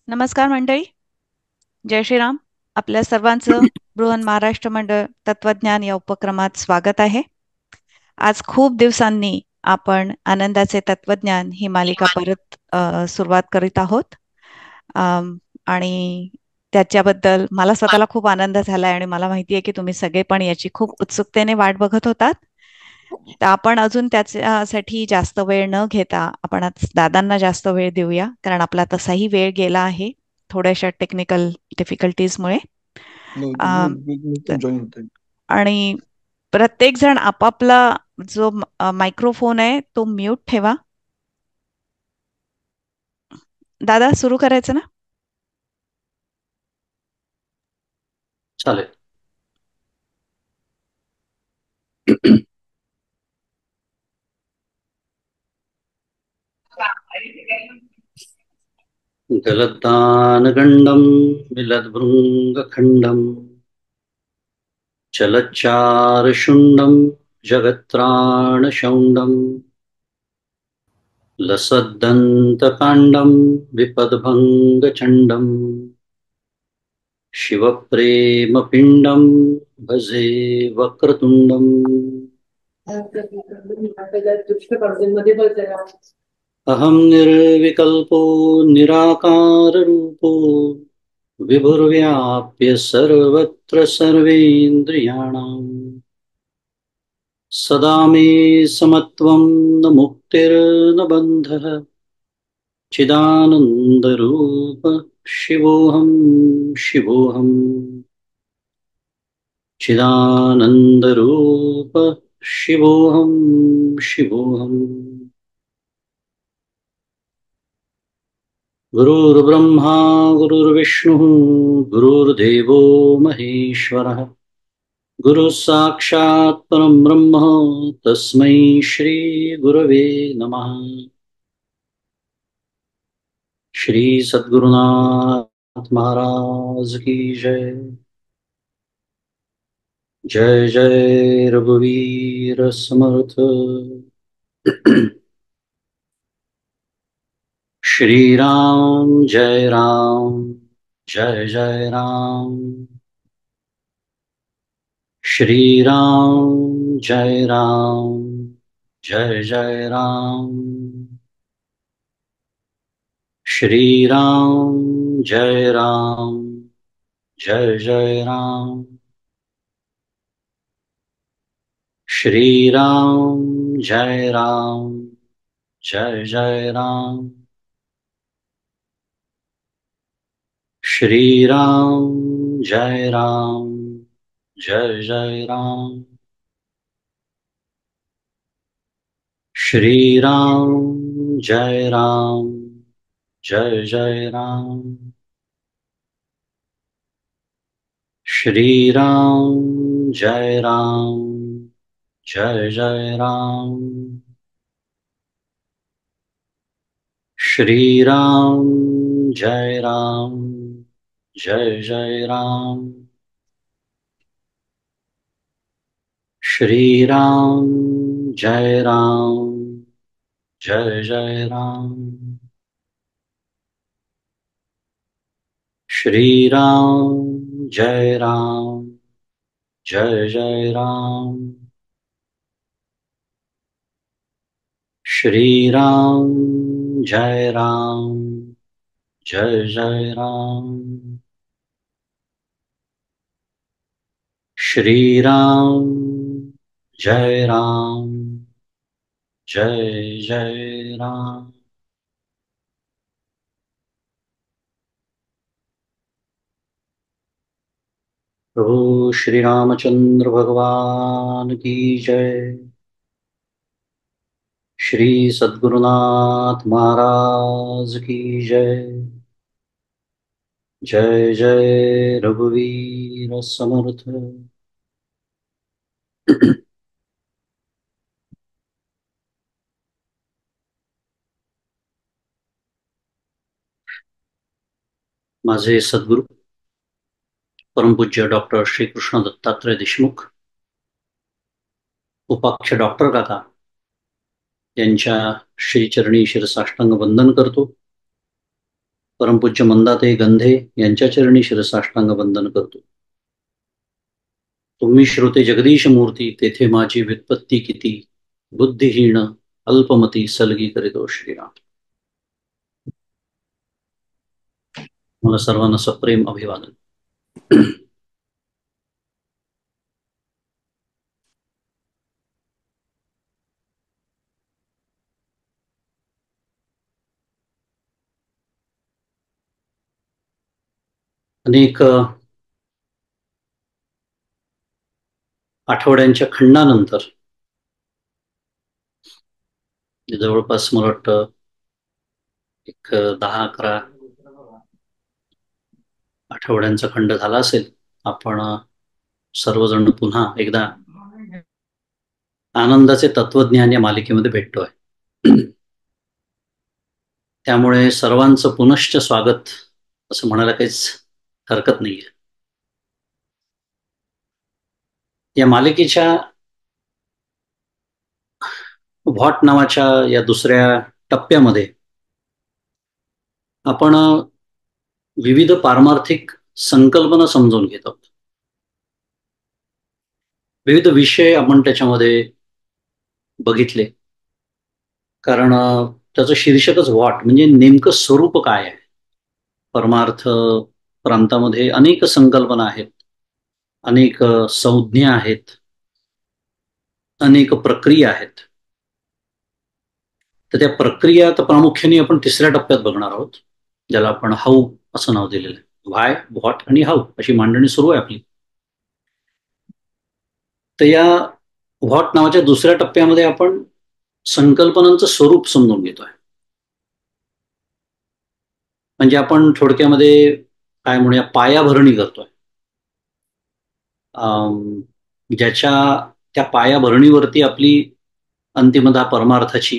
नमस्कार मंडळी. जय श्रीराम. आपल्या सर्वांचं बृहन महाराष्ट्र मंडळ तत्वज्ञान या उपक्रमात स्वागत आहे. आज खूप दिवसांनी आपण आनंदाचे तत्वज्ञान ही मालिका परत सुरुवात करीत आहोत. आणि त्याच्याबद्दल मला स्वतःला खूप आनंद झाला आहे आणि मला माहिती आहे की तुम्ही सगळे पण याची खूप उत्सुकतेने वाट बघत होतात. तर आपण अजून त्याच्यासाठी जास्त वेळ न घेता आपण आज दादांना जास्त वेळ देऊया, कारण आपला तसाही वेळ गेला आहे थोड्याशा टेक्निकल डिफिकल्टीजमुळे. No, अ, मी त- पण जॉईन होतोय. आणि प्रत्येक जण आपापला जो मायक्रोफोन आहे तो म्यूट ठेवा. दादा सुरू करायचं ना? चालेल. गलद्दानगण्डं मिलद्भृङ्गखण्डं चलच्चारुशुण्डं जगत्त्राणशौण्डं लसद्दन्तकाण्डं विपद्भङ्गचण्डं शिवप्रेमपिण्डं भजे वक्रतुण्डम् अहं निर्विकल्पो निराकाररूपो विभुर्व्याप्य सर्वत्र सर्वेन्द्रियाणां सदा मे समत्वं न मुक्तिर्न बन्धः चिदानन्दरूप शिवोऽहं शिवोऽहं चिदानन्दरूप शिवोऽहं शिवोऽहम् गुरुर्ब्रह्मा गुरुर्विष्णुः गुरुर्देवो महेश्वरः गुरुः साक्षात् परं ब्रह्म तस्मै श्री गुरवे नमः। श्री सद्गुरुनाथ महाराज की जय। जय जय रघुवीर समर्थ। श्री राम जय राम जय जय राम। श्री राम जय राम जय जय राम। श्री राम जय राम जय जय राम। श्री राम जय राम जय जय राम। श्री राम जय राम जय जय राम। श्री राम जय राम जय जय राम। श्री राम जय राम जय जय राम। श्री राम जय राम जय जय राम। श्री राम जय राम जय जय राम। श्री राम जय राम जय जय राम। श्री राम जय राम जय जय राम। श्री राम जय राम जय जय राम। प्रभु श्री रामचंद्र भगवान की जय। श्री सद्गुरुनाथ महाराज की जय। जय जय रघुवीर समर्थ। माझे सद्गुरु परमपूज्य डॉक्टर श्रीकृष्ण दत्तात्रय देशमुख, उपाक्ष डॉक्टर काका यांच्या श्रीचरणी शिरसाष्टांग वंदन करतो. परमपूज्य मंदाते गंधे यांच्या चरणी शिरसाष्टांग वंदन करतो. तुम्ही श्रोते जगदीश मूर्ती, तेथे माझी व्युत्पत्ती किती, बुद्धिहीन अल्पमती सलगी करीतो श्रीराम. मला सर्वांना सप्रेम अभिवादन. अनेक आठवड्यांच्या खंडानंतर जवळपास मला वाटतं एक 10-11 आठवड्यांचा खंड झाला असेल. आपण सर्वजण पुन्हा एकदा आनंदाचे तत्वज्ञान या मालिकेमध्ये भेटतोय. त्यामुळे सर्वांचं पुनश्च स्वागत असं म्हणायला काहीच हरकत नाहीये. या मालिकेच्या व्हॉट नावाच्या या दुसऱ्या टप्प्यामध्ये आपण विविध पारमार्थिक संकल्पना समजून घेत आहोत. विविध विषय आपण त्याच्यामध्ये बघितले, कारण त्याचं शीर्षकच व्हॉट म्हणजे नेमकं स्वरूप काय आहे. परमार्थ प्रांतामध्ये अनेक संकल्पना आहेत, अनेक संज्ञा आहेत, अनेक प्रक्रिया आहेत. तर त्या प्रक्रिया तर प्रामुख्याने आपण तिसऱ्या टप्प्यात बघणार आहोत, ज्याला आपण हाऊ असं नाव दिलेलं आहे. व्हाय, व्हॉट आणि हाऊ अशी मांडणी सुरू आहे आपली. तर या व्हॉट नावाच्या दुसऱ्या टप्प्यामध्ये आपण संकल्पनांचं स्वरूप समजून घेतोय. म्हणजे आपण थोडक्यामध्ये काय म्हणूया, पायाभरणी करतोय. ज्याच्या त्या पायाभरणीवरती आपली अंतिमतः परमार्थाची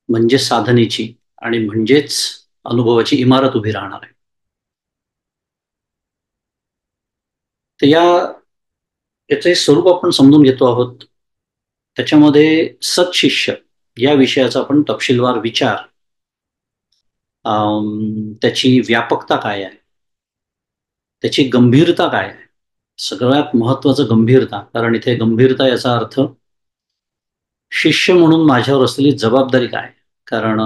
म्हणजे साधनेची आणि म्हणजेच अनुभवाची इमारत उभी राहणार आहे. तर याचे स्वरूप आपण समजून घेतो आहोत. त्याच्यामध्ये सत्शिष्य या विषयाचा आपण तपशीलवार विचार, त्याची व्यापकता काय आहे, त्याची गंभीरता काय आहे, सगळ्यात महत्वाचं गंभीरता. कारण इथे गंभीरता याचा अर्थ शिष्य म्हणून माझ्यावर असलेली जबाबदारी काय. कारण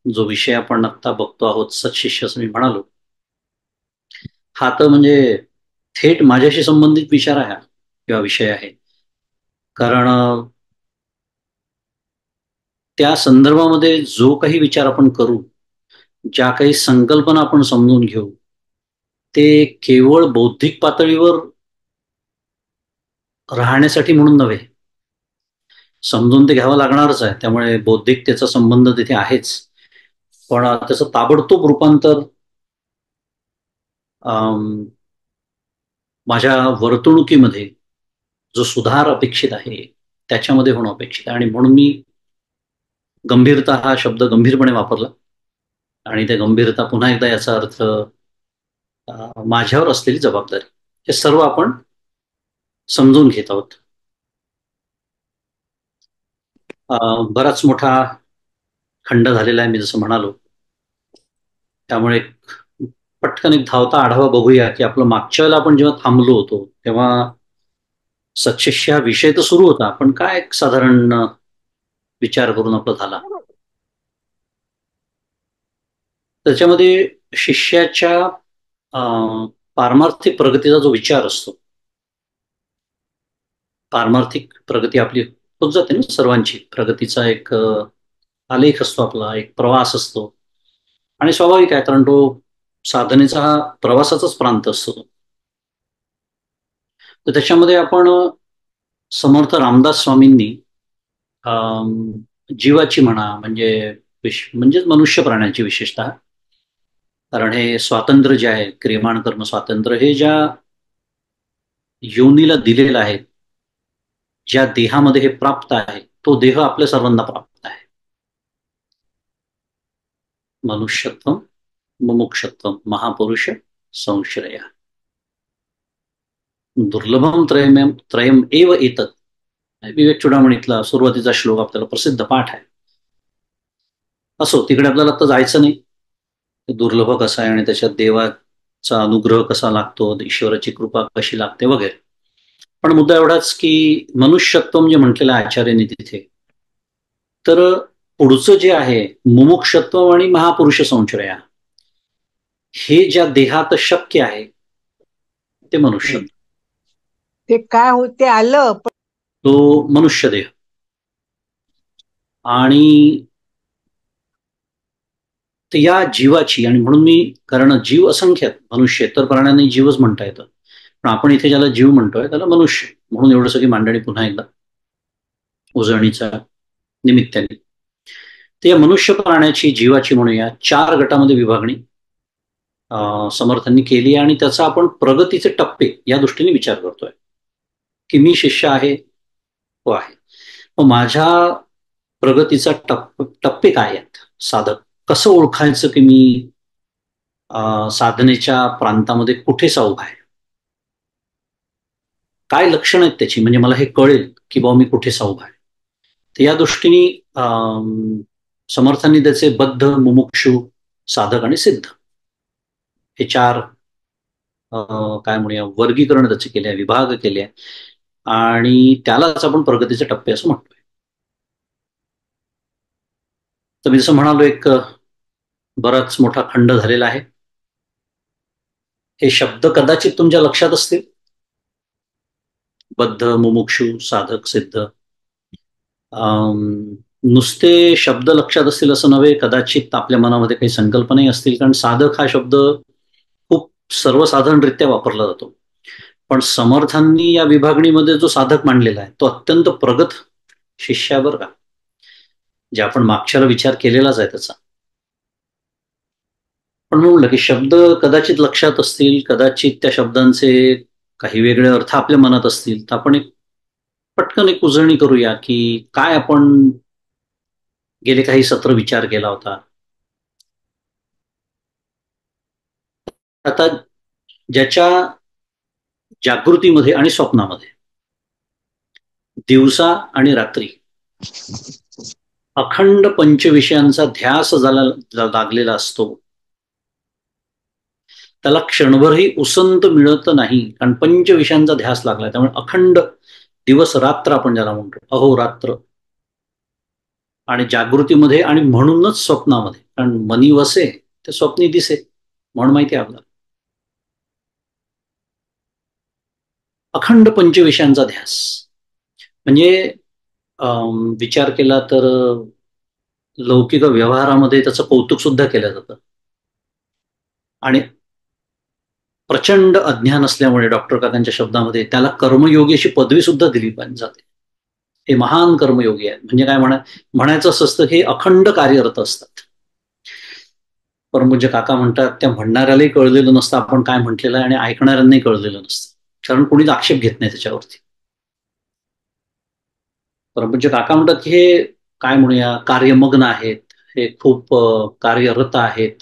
जो विषय आपण आत्ता बघतो आहोत, सत्शिष्य असं मी म्हणालो, हा तर म्हणजे थेट माझ्याशी संबंधित विचार आहे किंवा विषय आहे. कारण त्या संदर्भामध्ये जो काही विचार आपण करू, ज्या काही संकल्पना आपण समजून घेऊ, ते केवळ बौद्धिक पातळीवर राहण्यासाठी म्हणून नव्हे, समजून ते घ्यावं लागणारच आहे. त्यामुळे बौद्धिकतेचा संबंध तिथे आहेच, पण त्याचं ताबडतोब रूपांतर माझ्या वर्तणुकीमध्ये जो सुधार अपेक्षित आहे त्याच्यामध्ये होणं अपेक्षित आहे. आणि म्हणून मी गंभीरता हा शब्द गंभीरपणे वापरला. आणि त्या गंभीरता पुन्हा एकदा याचा अर्थ माझ्यावर असलेली जबाबदारी, हे सर्व आपण समजून घेत आहोत. बराच मोठा खंड झालेला आहे मी जसं म्हणालो. त्यामुळे पटकन एक धावता आढावा बघूया की आपलं मागच्या वेळेला आपण जेव्हा थांबलो होतो तेव्हा सत्शिष्य हा विषय तर सुरू होता, पण काय साधारण विचार करून आपला झाला. त्याच्यामध्ये शिष्याच्या पारमार्थिक प्रगतीचा जो विचार असतो, पारमार्थिक प्रगती आपली होत जाते ना, सर्वांची प्रगतीचा एक आलेख असतो, आपला एक प्रवास असतो. आणि स्वाभाविक आहे, कारण तो साधनेचा हा प्रवासाचाच प्रांत असतो. तर त्याच्यामध्ये आपण समर्थ रामदास स्वामींनी जीवाची म्हणा, म्हणजेच मनुष्य प्राण्यांची विशेषतः, कारण हे स्वातंत्र्य जे आहे, क्रियमाण कर्म स्वातंत्र्य, हे ज्या योनीला दिलेलं आहे, ज्या देहामध्ये हे प्राप्त आहे, तो देह आपल्या सर्वांना प्राप्त आहे. मनुष्यत्व मुमुक्षत्व महापुरुष संश्रय दुर्लभम त्रयम एव एतत्. विवेक चुडामणीतला सुरुवातीचा श्लोक आपल्याला प्रसिद्ध पाठ आहे. असो, तिकडे आपल्याला आता जायचं नाही. दुर्लभ कसा आहे आणि त्याच्यात देवाचा अनुग्रह कसा लागतो, ईश्वराची कृपा कशी लागते वगैरे. पण मुद्दा एवढाच की मनुष्यत्व म्हणजे म्हटलेलं आहे आचार्यांनी तिथे. तर पुढचं जे आहे मुमुक्षत्व आणि महापुरुष संश्रया, हे ज्या देहात शक्य आहे ते मनुष्यत्व. ते काय होते आलं तो मनुष्य देह. आणि या जीवाची, आणि म्हणून मी, कारण जीव असंख्य मनुष्य तर प्राण्यांनी जीवच म्हणता येतं, पण आपण इथे ज्याला जीव म्हणतोय त्याला मनुष्य म्हणून एवढं सगळी मांडणी पुन्हा एकदा उजळणीच्या निमित्ताने. तर या मनुष्य प्राण्याची, जीवाची म्हणूया, 4 गटामध्ये विभागणी समर्थांनी केली आहे. आणि त्याचा आपण प्रगतीचे टप्पे या दृष्टीने विचार करतोय की मी शिष्य आहे, हो आहे, मग माझ्या प्रगतीचा टप्पे काय आहेत, साधक कसं ओळखायचं की मी साधनेच्या प्रांतामध्ये कुठे सावध आहे, काय लक्षण आहेत त्याची, म्हणजे मला हे कळेल की बाबा मी कुठे सावध आहे. तर या दृष्टीने समर्थांनी त्याचे बद्ध, मुमुक्षु, साधक आणि सिद्ध हे 4 काय म्हणूया वर्गीकरण त्याचे केले आहे, विभाग केले आहे. आणि त्यालाच आपण प्रगतीचे टप्पे असं म्हणतोय. तर मी जसं म्हणालो, एक बराच मोठा खंड झालेला आहे. हे शब्द कदाचित तुमच्या लक्षात असतील, बद्ध, मुमुक्षु, साधक, सिद्ध. नुसते शब्द लक्षात असतील असं नव्हे, कदाचित आपल्या मनामध्ये काही संकल्पनाही असतील, कारण साधक हा शब्द खूप सर्वसाधारणरित्या वापरला जातो. पण समर्थांनी या विभागणीमध्ये जो साधक मांडलेला आहे तो अत्यंत प्रगत शिष्यावर का, जे आपण मागच्याला विचार केलेलाच आहे त्याचा. पण म्हणलं की शब्द कदाचित लक्षात असतील, कदाचित त्या शब्दांचे काही वेगळे अर्थ आपल्या मनात असतील, तर आपण पटकन एक उजळणी करूया की काय आपण गेले काही सत्र विचार केला होता. आता ज्याच्या जागृतीमध्ये आणि स्वप्नामध्ये दिवसा आणि रात्री अखंड पंचविषयांचा ध्यास लागलेला असतो, त्याला क्षणभरही उसंत मिळत नाही, कारण पंचविषयांचा ध्यास लागला. त्यामुळे अखंड दिवस रात्र आपण ज्याला म्हणतो, अहोरात्र. आणि जागृतीमध्ये आणि म्हणूनच स्वप्नामध्ये, कारण मनी वसे ते स्वप्नी दिसे, म्हणून माहिती आहे आपल्याला. अखंड पंचविषयांचा ध्यास म्हणजे विचार केला तर लौकिक व्यवहारामध्ये त्याचं कौतुक सुद्धा केलं जातं. आणि प्रचंड अज्ञान असल्यामुळे डॉक्टर काकांच्या शब्दामध्ये त्याला कर्मयोगी अशी पदवी सुद्धा दिली जाते. हे महान कर्मयोगी आहेत. म्हणजे काय म्हणायचं असं असतं, हे अखंड कार्यरत असतात. परमपूज्य काका म्हणतात, त्या म्हणणाऱ्यालाही कळलेलं नसतं आपण काय म्हटलेलं आहे, आणि ऐकणाऱ्यांनाही कळलेलं नसतं, कारण कोणीच आक्षेप घेत नाही त्याच्यावरती. परमपूज्य काका म्हणतात की हे काय म्हणूया कार्यमग्न आहेत, हे खूप कार्यरत आहेत,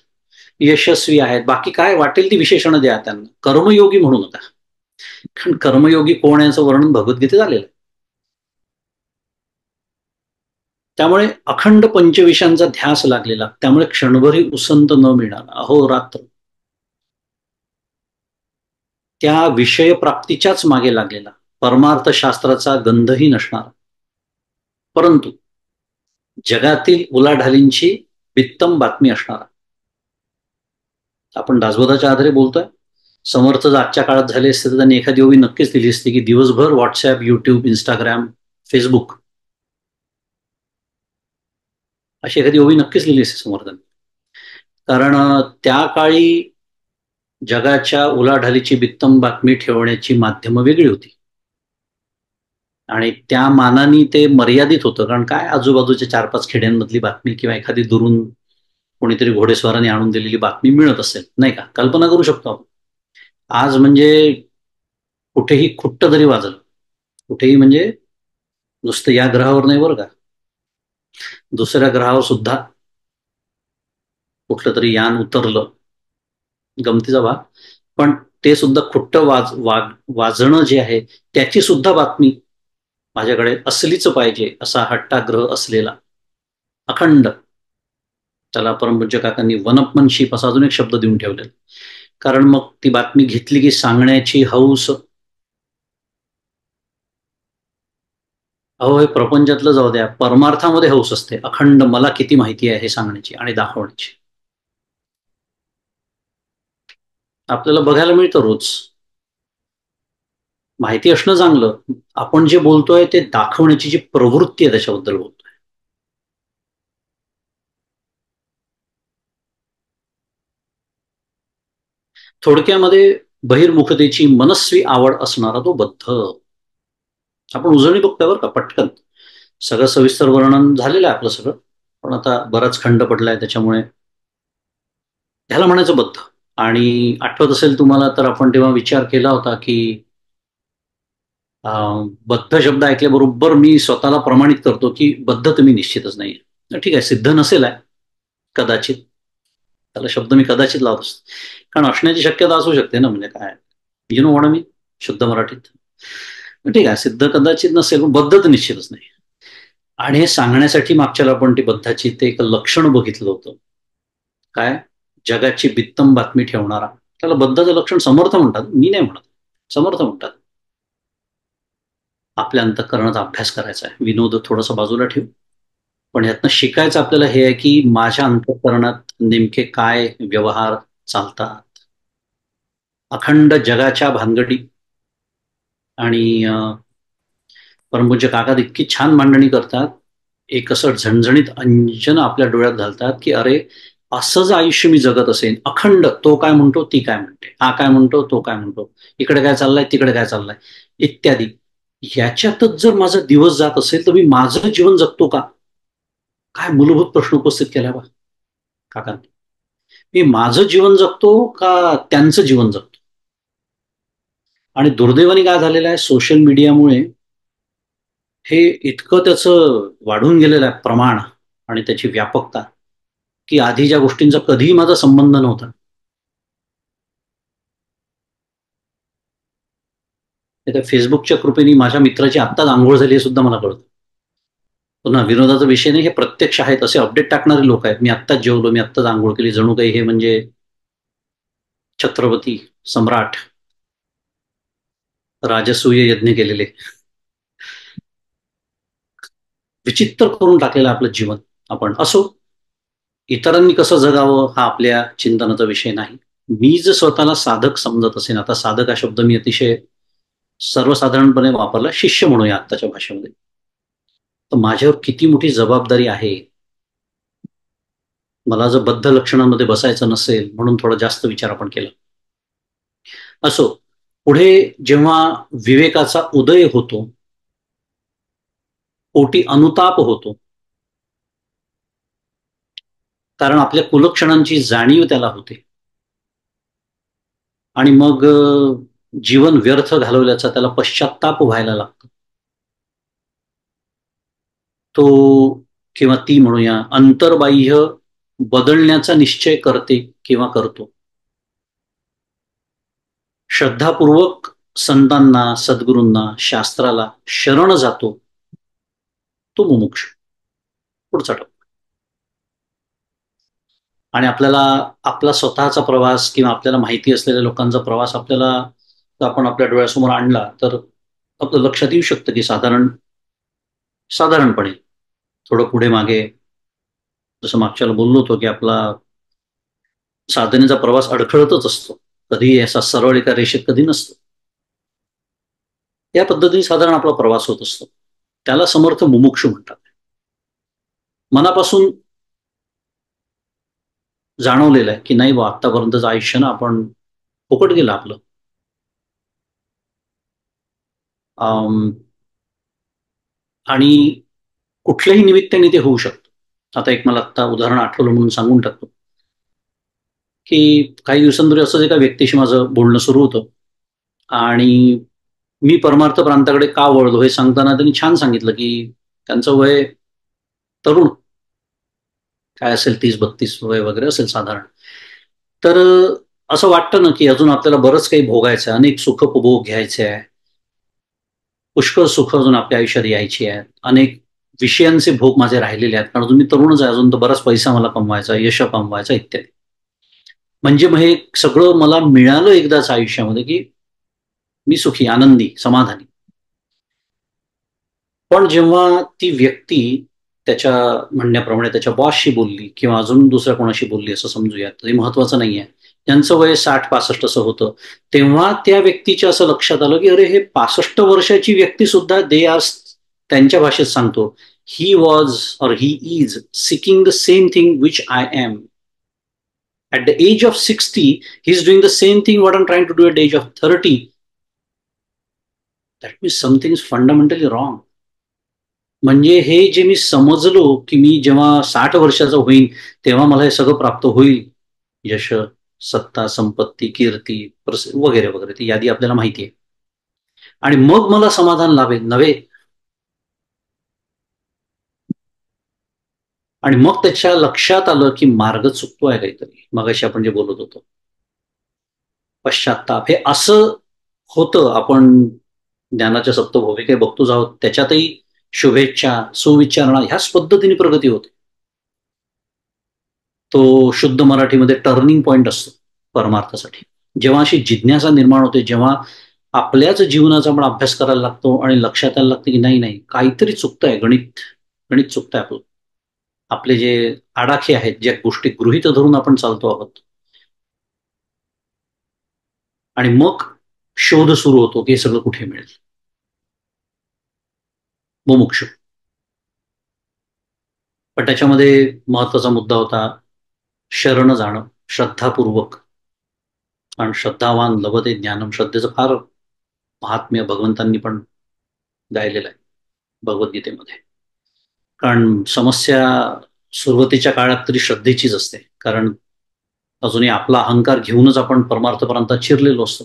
यशस्वी आहेत, बाकी काय वाटेल ती विशेषणं द्या त्यांना, कर्मयोगी म्हणू नका. कारण कर्मयोगी कोण याचं वर्णन भगवद्गीतेत आलेलं आहे. त्यामुळे अखंड पंचविषयांचा ध्यास लागलेला, त्यामुळे क्षणभरही उसंत न मिळणार, अहोरात्र त्या विषय प्राप्तीच्याच मागे लागलेला, परमार्थशास्त्राचा गंधही नसणार, परंतु जगातील उलाढालींची बित्तम बातमी असणारा. आपण दासबोधाच्या आधारे बोलतोय. समर्थ जर आजच्या काळात झाले असते तर त्यांनी एखादी ओवी नक्कीच दिली असती की दिवसभर व्हॉट्सअप, युट्यूब, इंस्टाग्राम, फेसबुक अशी एखादी ओवी नक्कीच लिहिली असते समर्थांनी. कारण त्या काळी जगाच्या उलाढालीची बित्तम बातमी ठेवण्याची माध्यमं वेगळी होती, आणि त्या मानाने ते मर्यादित होतं. कारण काय आजूबाजूच्या 4-5 खेड्यांमधली बातमी किंवा एखादी दुरून कोणीतरी घोडेस्वाराने आणून दिलेली बातमी मिळत असेल, नाही का, कल्पना करू शकतो आपण. आज म्हणजे कुठेही खुट्ट जरी वाजलं, कुठेही म्हणजे नुसतं या ग्रहावर नाही बरं का, दुसऱ्या ग्रहावर सुद्धा कुठलं तरी यान उतरलं, गमतीचा भाग, पण ते सुद्धा खुट्ट वाजणं जे आहे त्याची सुद्धा बातमी माझ्याकडे असलीच पाहिजे असा हट्टाग्रह असलेला अखंड त्याला परमपूज्य काकांनी वनपमनशिप असा अजून एक शब्द देऊन ठेवलेला. कारण मग ती बातमी घेतली की सांगण्याची हौस, अहो हे प्रपंचातलं जाऊ द्या, परमार्थामध्ये हौस असते अखंड. मला किती माहिती आहे हे सांगण्याची आणि दाखवण्याची. आपल्याला बघायला मिळतं रोज. माहिती असणं चांगलं, आपण जे बोलतोय ते दाखवण्याची जी प्रवृत्ती आहे त्याच्याबद्दल बोलतोय. थोडक्यामध्ये बहिर्मुखतेची मनस्वी आवड असणारा तो बद्ध. आपण उजळणी बघतोय बरं का, पटकन सगळं सविस्तर वर्णन झालेलं आहे आपलं सगळं, पण आता बराच खंड पडलाय त्याच्यामुळे ह्याला म्हणायचं बद्ध. आणि आठवत असेल तुम्हाला तर आपण तेव्हा विचार केला होता की बद्ध शब्द ऐकल्याबरोबर मी स्वतःला प्रमाणित करतो की बद्ध तुम्ही निश्चितच नाही. ठीक आहे, सिद्ध नसेल आहे कदाचित, त्याला शब्द मी कदाचित लावत असतो, कारण असण्याची शक्यता असू शकते ना. म्हणजे काय, you know what I mean, शुद्ध मराठीत. ठीक आहे, सिद्ध कदाचित नसेल, पण बद्ध तर निश्चितच नाही. आणि हे सांगण्यासाठी मागच्याला आपण ती बद्धाची ते एक लक्षण बघितलं होतं. काय, जगाची बित्तम बातमी ठेवणारा. त्याला बद्धाचं लक्षण समर्थ म्हणतात, मी नाही म्हणत, समर्थ म्हणतात. आपल्या अंतःकरणाचा अभ्यास करायचा आहे, विनोद थोडासा बाजूला ठेवू, पण यातनं शिकायचं आपल्याला हे आहे की माझ्या अंतःकरणात नेमके काय व्यवहार चालतात. अखंड जगाच्या भानगडी. आणि परमपूज्य काका इतकी छान मांडणी करतात, एक असं झणझणीत अंजन आपल्या डोळ्यात घालतात की अरे, असं जर आयुष्य मी जगत असेल अखंड, तो काय म्हणतो ती काय म्हणते, हा काय म्हणतो तो काय म्हणतो, इकडे काय चाललंय तिकडे काय चाललंय इत्यादी, ह्याच्यातच जर माझा दिवस जात असेल तर मी माझं जीवन जगतो का? काय मूलभूत प्रश्न उपस्थित केला बा काकांनी. मी माझं जीवन जगतो का त्यांचं जीवन जगतो? आणि दुर्दैवाने काय झालेलं आहे, सोशल मीडियामुळे हे इतकं त्याचं वाढून गेलेलं आहे प्रमाण आणि त्याची व्यापकता, की आधी ज्या गोष्टींचा कधीही माझा संबंध नव्हता, त्या फेसबुकच्या कृपेने माझ्या मित्राची आत्ताच आंघोळ झाली हे सुद्धा मला कळतं. पुन्हा विनोदाचा विषय नाही, हे प्रत्यक्ष आहेत, असे अपडेट टाकणारे लोक आहेत. मी आत्ताच जेवलो, मी आत्ताच आंघोळ केली, जणू काही हे म्हणजे छत्रपती सम्राट राजसूय यज्ञ केलेले. विचित्र करून टाकलेलं आपलं जीवन. आपण असो, इतरांनी कसं जगावं हा आपल्या चिंतनाचा विषय नाही. मी जर स्वतःला साधक समजत असेल, आता साधक हा शब्द मी अतिशय सर्वसाधारणपणे वापरला, शिष्य म्हणूया आत्ताच्या भाषेमध्ये, तर माझ्यावर किती मोठी जबाबदारी आहे. मला जर बद्ध लक्षणांमध्ये बसायचं नसेल म्हणून थोडा जास्त विचार आपण केला. असो, पुढे जेव्हा विवेकाचा उदय होतो, पोटी अनुताप होतो, कारण आपल्या कुलक्षणांची जाणीव त्याला होते, आणि मग जीवन व्यर्थ घालवल्याचा त्याला पश्चात्ताप व्हायला लागतो. तो किंवा ती म्हणूया अंतर्बाह्य बदलण्याचा निश्चय करते किंवा करतो. श्रद्धापूर्वक संतांना, सद्गुरूंना, शास्त्राला शरण जातो, तो मुमुक्ष. पुढचा टप्पा. आणि आपल्याला आपला स्वतःचा प्रवास किंवा आपल्याला माहिती असलेल्या लोकांचा प्रवास आपल्याला आपण आपल्या डोळ्यासमोर आणला तर आपलं लक्षात येऊ शकतं की साधारणपणे थोडं पुढे मागे, जसं मागच्याला बोललो होतो की आपला साधनेचा प्रवास अडखळतच असतो, कधी असा सरळ एका रेषेत कधी नसतो. या पद्धतीने साधारण आपला प्रवास होत असतो. त्याला समर्थ मुमुक्षु म्हणतात. मनापासून जाणवलेलं आहे की नाही बा, आतापर्यंतचं आयुष्य ना आपण फुकट गेलं आपलं. आणि कुठल्याही निमित्ताने ते होऊ शकतं. आता एक मला आत्ता उदाहरण आठवलं म्हणून सांगून टाकतो की काही दिवसांपूर्वी असंच एका व्यक्तीशी माझं बोलणं सुरू होतं, आणि मी परमार्थ प्रांताकडे का वळलो हे सांगताना त्यांनी छान सांगितलं की त्यांचं वय तरुण, काय असेल 30-32 वय वगैरे असेल साधारण. तर असं वाटतं ना की अजून आपल्याला बरंच काही भोगायचं आहे, अनेक सुखोपभोग घ्यायचे आहे, पुष्कळ सुख अजून आपल्या आयुष्यात यायची आहेत, अनेक विषयांचे भोग माझे राहिलेले आहेत, कारण अजून मी तरुणच आहे, अजून तर बराच पैसा मला कमवायचा, यश कमवायचा इत्यादी. म्हणजे मग हे सगळं मला मिळालं एकदाच आयुष्यामध्ये की मी सुखी, आनंदी, समाधानी. पण जेव्हा ती व्यक्ती त्याच्या म्हणण्याप्रमाणे त्याच्या बॉसशी बोलली किंवा अजून दुसऱ्या कोणाशी बोलली असं समजूया, ते महत्वाचं नाहीये, त्यांचं वय 60-65 असं होतं, तेव्हा त्या व्यक्तीच्या असं लक्षात आलं की अरे हे 65 वर्षाची व्यक्ती सुद्धा दे आर, त्यांच्या भाषेत सांगतो, he was or he is seeking the same thing which I am. At the age of 60, he's doing the same thing what I'm trying to do at the age of 30. That means something is fundamentally wrong. म्हणजे हे जे मी समजलो की मी जेव्हा 60 वर्षाचा होईन तेव्हा मला हे सगळं प्राप्त होईल, यश, सत्ता, संपत्ती, कीर्ती, वगैरे वगैरे, ती यादी आपल्याला माहिती आहे, आणि मग मला समाधान लाभेल नव्हे. आणि मग त्याच्या लक्षात आलं की मार्ग चुकतोय काहीतरी, मगाशी आपण जे बोलत होतो, पश्चात्ताप, हे असं होतं. आपण ज्ञानाच्या सप्तभूमिके बघतो आहोत, त्याच्यातही शुभेच्छा, सुविचारणा ह्याच पद्धतीने प्रगती होते. तो शुद्ध मराठीमध्ये टर्निंग पॉइंट असतो परमार्थासाठी. जेव्हा अशी जिज्ञासा निर्माण होते, जेव्हा आपल्याच जीवनाचा आपण अभ्यास करायला लागतो आणि लक्षात यायला लागतं की नाही नाही काहीतरी चुकतंय, गणित चुकतंय आपलं, आपले जे आडाखे आहेत, ज्या गोष्टी गृहीत धरून आपण चालतो आहोत, आणि मग शोध सुरू होतो की हे सगळं कुठे मिळेल. मुमुक्षु. पण त्याच्यामध्ये महत्वाचा मुद्दा होता शरण जाणं, श्रद्धापूर्वक. आणि श्रद्धावान लभते ज्ञानम, श्रद्धेचं फार महात्म्य भगवंतांनी पण गायलेलं आहे भगवद्गीतेमध्ये. कारण समस्या सुरुवातीच्या काळात तरी श्रद्धेचीच असते, कारण अजूनही आपला अहंकार घेऊनच आपण परमार्थ प्रांतात शिरलेलो असतो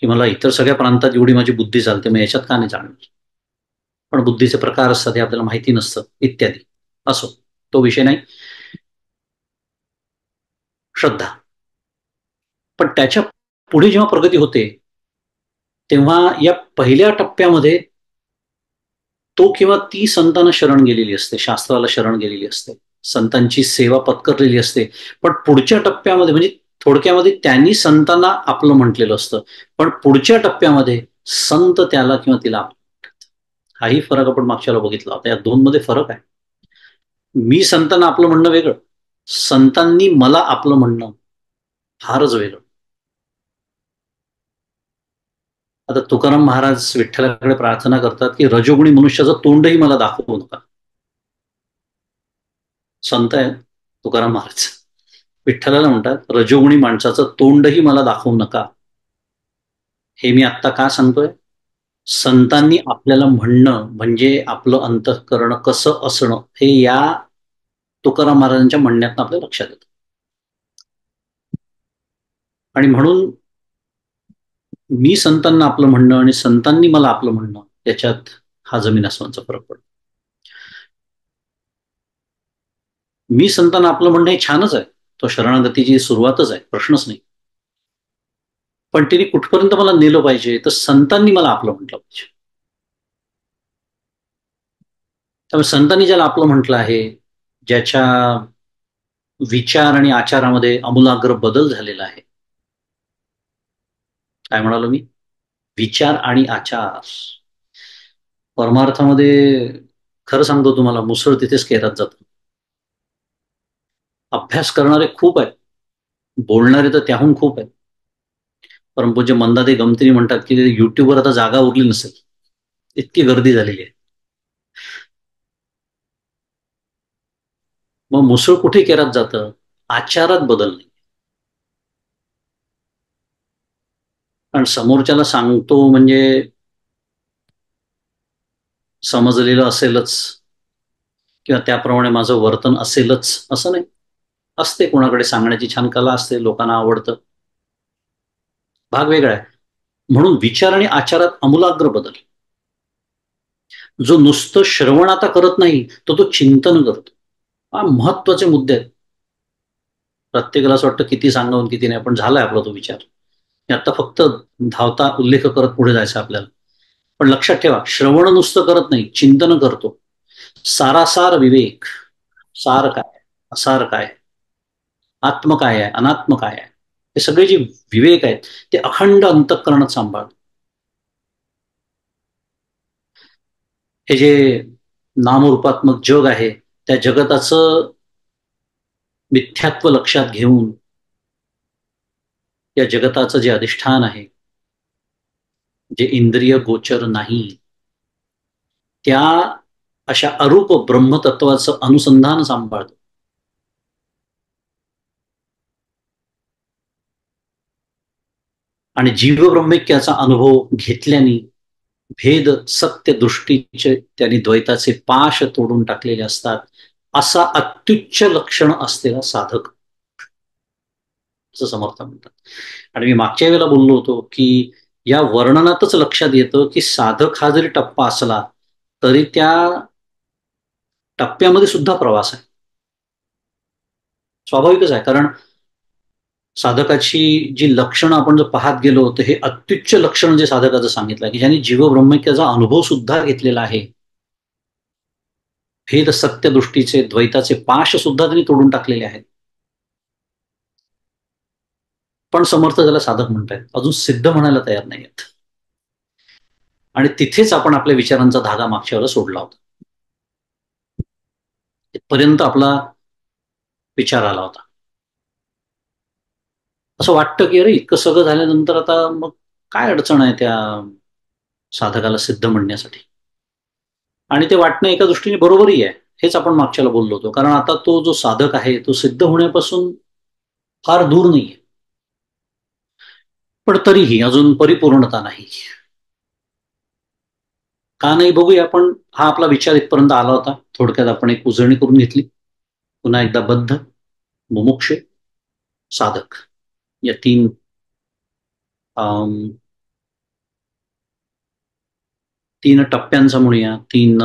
की मला इतर सगळ्या प्रांतात एवढी माझी बुद्धी चालते, मग याच्यात का नाही जाणणार. पण बुद्धीचे प्रकार असतात हे आपल्याला माहिती नसतं इत्यादी. असो, तो विषय नाही. श्रद्धा. पण त्याच्या पुढे जेव्हा प्रगती होते तेव्हा या पहिल्या टप्प्यामध्ये तो किंवा ती संतांना शरण गेलेली असते, शास्त्राला शरण गेलेली असते, संतांची सेवा पत्करलेली असते. पण पुढच्या टप्प्यामध्ये, म्हणजे थोडक्यामध्ये त्यांनी संतांना आपलं म्हटलेलं असतं, पण पुढच्या टप्प्यामध्ये संत त्याला किंवा तिला आपलं म्हणतात. हाही फरक आपण मागच्या वेळेला बघितला होता. या दोन मध्ये फरक आहे. मी संतांना आपलं म्हणणं वेगळं, संतांनी मला आपलं म्हणणं फारच वेगळं. आता तुकाराम महाराज विठ्ठलाकडे प्रार्थना करतात की रजोगुणी मनुष्याचं तोंडही मला दाखवू नका. संत आहे तुकाराम महाराज, विठ्ठलाला म्हणतात रजोगुणी माणसाचं तोंडही मला दाखवू नका. हे मी आत्ता का सांगतोय? संतांनी आपल्याला म्हणणं म्हणजे आपलं अंतःकरण कसं असणं हे या तुकाराम महाराजांच्या म्हणण्यातनं आपल्या लक्षात येतं. आणि म्हणून मी संतांना आपलं म्हणणं आणि संतांनी मला आपलं म्हणणं याच्यात हा जमीन आसमानचा फरक पडतो. मी संतांना आपलं म्हणणं हे छानच आहे, तो शरणागतीची सुरुवातच आहे, प्रश्नच नाही. पण तिने कुठपर्यंत मला नेलं पाहिजे, तर संतांनी मला आपलं म्हटलं पाहिजे. त्यामुळे संतांनी ज्याला आपलं म्हटलं आहे, ज्याच्या विचार आणि आचारामध्ये आमूलाग्र बदल झालेला आहे. काय म्हणालो मी? विचार आणि आचार. परमार्थामध्ये खरं सांगतो तुम्हाला, मुसळ तिथेच केरात जातं. अभ्यास करणारे खूप आहेत, बोलणारे तर त्याहून खूप आहेत. परमपूज्य मंदादे गमतीने म्हणतात की युट्यूबवर आता जागा उरली नसेल, इतकी गर्दी झालेली आहे. मग मुसळ कुठे केरात जातं? आचारात बदल नाही. कारण समोरच्याला सांगतो म्हणजे समजलेलं असेलच किंवा त्याप्रमाणे माझं वर्तन असेलच असं नाही. असते कोणाकडे सांगण्याची छान कला असते, लोकांना आवडतं, भाग वेगळा आहे. म्हणून विचार आणि आचारात आमूलाग्र बदल. जो नुसतं श्रवण आता करत नाही, तो चिंतन करतो. हा महत्वाचे मुद्दे आहेत. प्रत्येकाला असं वाटतं किती सांगावं किती नाही, पण झालाय आपला तो विचार. आता फक्त धावता उल्लेख करत पुढे जायचं आपल्याला. पण लक्षात ठेवा, श्रवण नुसतं करत नाही, चिंतन करतो. सारासार विवेक, सार काय, असार काय, आत्म काय आहे, अनात्म काय आहे, हे सगळे जे विवेक आहेत ते अखंड अंतःकरणात सांभाळ. हे जे नामरूपात्मक जग आहे त्या जगताचं मिथ्यात्व लक्षात घेऊन या जगताचं जे अधिष्ठान आहे, जे इंद्रिय गोचर नाही, त्या अशा अरूप ब्रह्मतत्वाचं अनुसंधान सांभाळतो. आणि जीवब्रह्मैक्याचा अनुभव घेतल्याने भेद सत्य दृष्टीचे त्यांनी द्वैताचे पाश तोडून टाकलेले असतात, असा अत्युच्च लक्षण असलेला साधक असं समर्थ म्हणतात. आणि मी मागच्या वेळेला बोललो होतो की या वर्णनातच लक्षात येतं की साधक हा जरी टप्पा असला तरी त्या टप्प्यामध्ये सुद्धा प्रवास आहे. स्वाभाविकच आहे, कारण साधकाची जी लक्षणं आपण जर पाहत गेलो तर हे अत्युच्च लक्षण जे साधकाचं सांगितलं की ज्यांनी जीवब्रह्मैक्याचा अनुभव सुद्धा घेतलेला आहे, भेद सत्य दृष्टीचे द्वैताचे पाश सुद्धा त्यांनी तोडून टाकलेले आहेत, पण समर्थ त्याला साधक म्हणतायत, अजून सिद्ध म्हणायला तयार नाही आहेत. आणि तिथेच आपण आपल्या विचारांचा धागा मागच्या वेळेला सोडला होता. इथपर्यंत आपला विचार आला होता. असं वाटतं की अरे इतकं सगळं झाल्यानंतर आता मग काय अडचण आहे त्या साधकाला सिद्ध म्हणण्यासाठी. आणि ते वाटणं एका दृष्टीने बरोबरही आहे, हेच आपण मागच्याला बोललो होतो. कारण आता तो जो साधक आहे तो सिद्ध होण्यापासून फार दूर नाहीये, पण तरीही अजून परिपूर्णता नाही. का नाही बघूया. आपण हा आपला विचार इथपर्यंत आला होता. थोडक्यात आपण एक उजळणी करून घेतली. पुन्हा एकदा बद्ध, मुमुक्ष, साधक या तीन टप्प्यांचा म्हणूया, तीन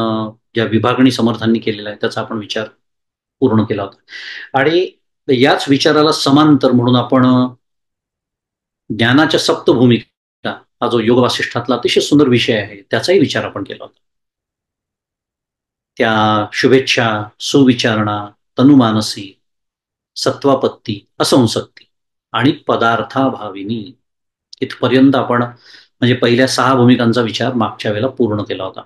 ज्या विभागणी समर्थांनी केलेला आहे त्याचा आपण विचार पूर्ण केला होता. आणि याच विचाराला समांतर म्हणून आपण ज्ञानाच्या सप्तभूमिका हा जो योग वासिष्ठातला अतिशय सुंदर विषय आहे त्याचाही विचार आपण केला होता. त्या शुभेच्छा, सुविचारणा, तनुमानसी, सत्वापत्ती, असंसक्ती आणि पदार्थाभाविनी इथपर्यंत आपण म्हणजे पहिल्या 6 भूमिकांचा विचार मागच्या वेळेला पूर्ण केला होता.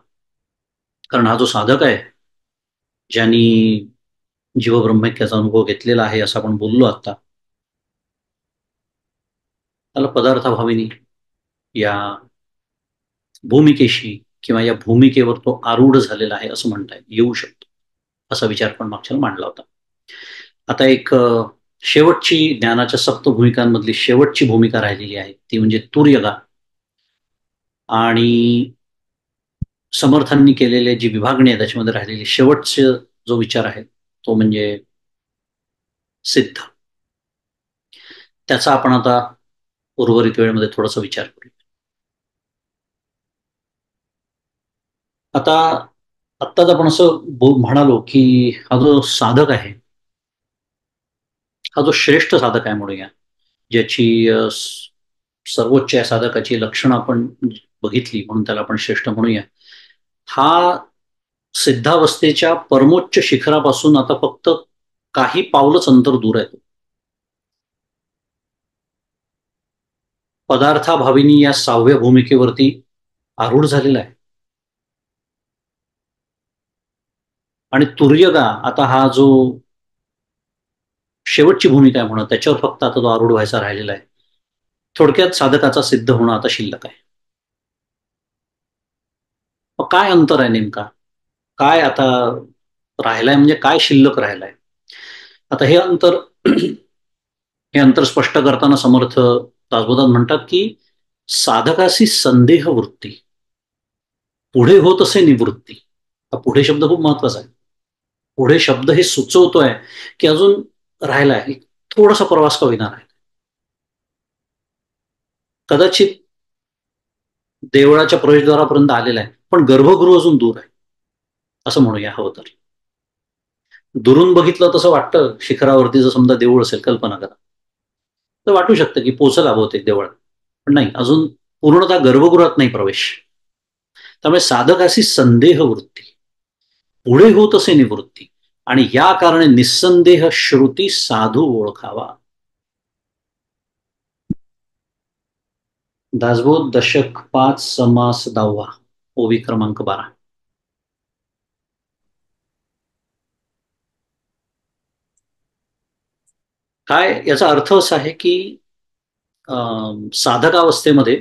कारण हा जो साधक आहे ज्यांनी जीवब्रह्मैक्याचा अनुभव घेतलेला आहे असं आपण बोललो आता, त्याला पदार्थाभाविनी या भूमिकेशी किंवा या भूमिकेवर तो आरूढ झालेला आहे असं म्हणता येऊ शकतो. असा विचार पण मागच्या मांडला होता. आता एक शेवटची ज्ञानाच्या सप्तभूमिकांमधली शेवटची भूमिका राहिलेली आहे ती म्हणजे तुर्यगा. आणि समर्थांनी केलेले जी विभागणी आहे त्याच्यामध्ये राहिलेली शेवटचे जो विचार आहे तो म्हणजे सिद्ध. त्याचा आपण आता उर्वरित वेळेमध्ये थोडासा विचार करूया. आता आत्ताच आपण असं म्हणालो की हा जो साधक आहे हा जो श्रेष्ठ साधक आहे म्हणूया, ज्याची सर्वोच्च या साधकाची लक्षणं आपण बघितली म्हणून त्याला आपण श्रेष्ठ म्हणूया. हा सिद्धावस्थेच्या परमोच्च शिखरापासून आता फक्त काही पावलंच अंतर दूर आहे. पदार्थाभाविनी या 6व्या भूमिकेवरती आरूढ झालेला आहे. आणि तुर्यगा आता हा जो शेवटची भूमिका आहे म्हणून त्याच्यावर फक्त आता तो आरूढ व्हायचा राहिलेला आहे. थोडक्यात साधकाचा सिद्ध होणं आता शिल्लक आहे. मग काय अंतर आहे नेमका, काय आता राहिलाय, म्हणजे काय शिल्लक राहिलाय. आता हे अंतर स्पष्ट करताना समर्थ दासबोधात म्हणतात की साधकाशी संदेह वृत्ती, पुढे होत असे निवृत्ती. हा पुढे शब्द खूप महत्वाचा आहे. पुढे शब्द हे सुचवतोय की अजून राहिलाय, थोडासा प्रवास का होईना आहे. कदाचित देवळाच्या प्रवेशद्वारापर्यंत आलेला आहे पण गर्भगृह अजून दूर आहे असं म्हणूया हवं तर. दुरून बघितलं तसं वाटतं शिखरावरती जर समजा देऊळ असेल, कल्पना करा, तर वाटू शकतं की पोचला बहुतेक देवळात, पण नाही, अजून पूर्णतः गर्भगृहात नाही प्रवेश. त्यामुळे साधकाशी संदेह वृत्ती, पुढे होत असे निवृत्ती, आणि या कारणे निस्संदेह श्रुती साधू ओळखावा. दासबोध दशक 5 समास 10 ओवी क्रमांक 12. काय याचा अर्थ असा आहे की साधकावस्थेमध्ये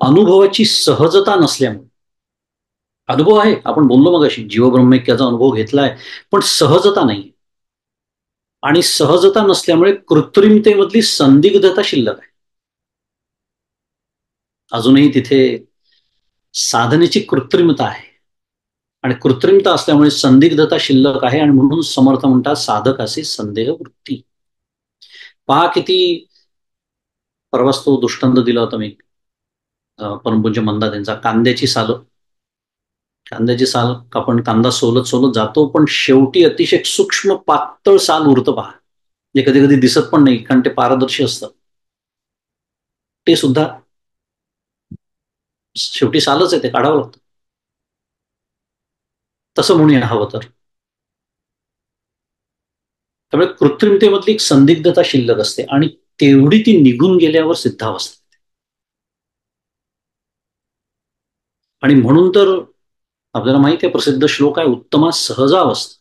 अनुभवाची सहजता नसल्यामुळे, अनुभव आहे, आपण बोललो मग अशी जीवब्रह्मैक्याचा अनुभव घेतलाय, पण सहजता नाही, आणि सहजता नसल्यामुळे कृत्रिमतेमधली संदिग्धता शिल्लक आहे. अजूनही तिथे साधनेची कृत्रिमता आहे, आणि कृत्रिमता असल्यामुळे संदिग्धता शिल्लक आहे, आणि म्हणून समर्थ म्हणतात साधकाशी संदेह वृत्ती. पहा किती, परवाच तो दृष्टांत दिला होता मी, परमपूज्य मंदा त्यांचा, कांद्याची साल आपण कांदा सोलत सोलत जातो, पण शेवटी अतिशय सूक्ष्म पातळ साल उरतं पहा, जे कधी कधी दिसत पण नाही कारण ते पारदर्शी असतं. ते सुद्धा शेवटी सालच आहे, ते काढावं लागतं. तसं म्हणूया हवं तर. त्यामुळे कृत्रिमतेमधली एक संदिग्धता शिल्लक असते, आणि तेवढी ती निघून गेल्यावर सिद्धावस्था. आणि म्हणून तर आपल्याला माहिती आहे, प्रसिद्ध श्लोक आहे, उत्तमा सहजावस्था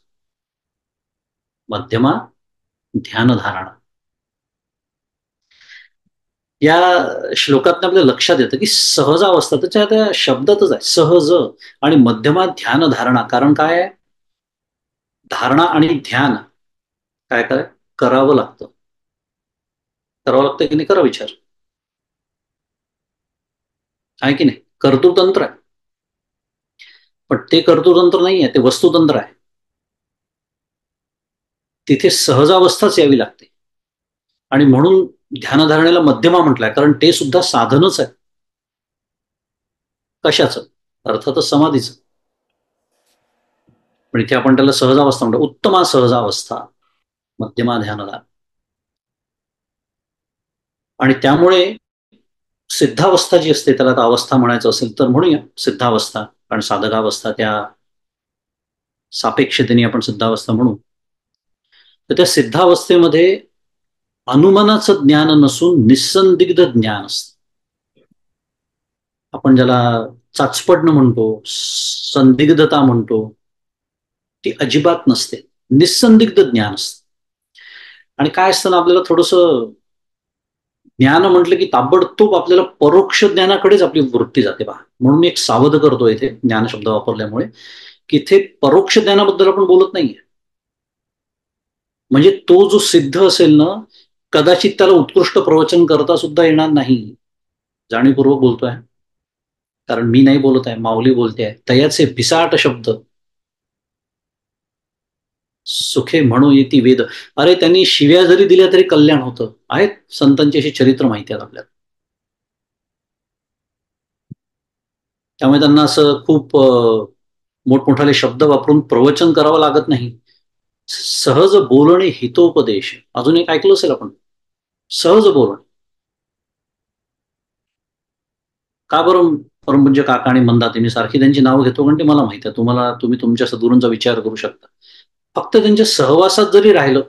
मध्यमा ध्यानधारणा. या श्लोकात आपल्या लक्षात येतं की सहजावस्था त्याच्या त्या शब्दातच आहे, सहज, आणि मध्यमा ध्यानधारणा. कारण काय आहे, धारणा आणि ध्यान काय काय करावं लागतं की नाही, करा विचार, आहे की नाही. कर्तृतंत्र आहे, पण ते कर्तृतंत्र नाही आहे, ते वस्तुतंत्र आहे. तिथे सहजावस्थाच यावी लागते, आणि म्हणून ध्यानधारणेला मध्यमा म्हटलंय, कारण ते सुद्धा साधनच आहे. कशाचं? अर्थातच समाधीचं. पण इथे आपण त्याला सहजावस्था म्हणतो, उत्तमा सहजावस्था मध्यमा ध्यानधारणा. आणि त्यामुळे सिद्धावस्था जी असते, त्याला अवस्था म्हणायचं असेल तर म्हणूया सिद्धावस्था, कारण साधकावस्था त्या सापेक्षतेने आपण सिद्धावस्था म्हणू. तर त्या सिद्धावस्थेमध्ये अनुमानाचं ज्ञान नसून निस्संदिग्ध ज्ञान असतं. आपण ज्याला चाचपडणं म्हणतो, संदिग्धता म्हणतो, ती अजिबात नसते, निस्संदिग्ध ज्ञान असतं. आणि काय असतं ना, आपल्याला थोडंसं ज्ञान म्हटलं की ताबडतोब आपल्याला परोक्ष ज्ञानाकडेच आपली वृत्ती जाते पहा. म्हणून मी एक सावध करतो इथे ज्ञान शब्द वापरल्यामुळे, की इथे परोक्ष ज्ञानाबद्दल आपण बोलत नाहीये. म्हणजे तो जो सिद्ध असेल ना, कदाचित त्याला उत्कृष्ट प्रवचन करता सुद्धा येणार नाही. जाणीवपूर्वक बोलतोय, कारण मी नाही बोलत आहे, माऊली बोलते आहे. तयाचे पिसाट शब्द सुखे म्हणू येती वेद. अरे त्यांनी शिव्या जरी दिल्या तरी कल्याण होतं. आहेत संतांची अशी चरित्र माहिती आहेत आपल्याला. त्यामुळे त्यांना असं खूप मोठमोठाले शब्द वापरून प्रवचन करावं लागत नाही. सहज बोलणे हितोपदेश, अजून एक ऐकलं असेल आपण, सहज बोलणे. का बरं परमपूज्य काका आणि मंदाती मी सारखी त्यांची नावं घेतो, कारण ते मला माहिती आहे, तुम्ही तुमच्या सद्गुरूंचा विचार करू शकता. फक्त त्यांच्या सहवासात जरी राहिलं,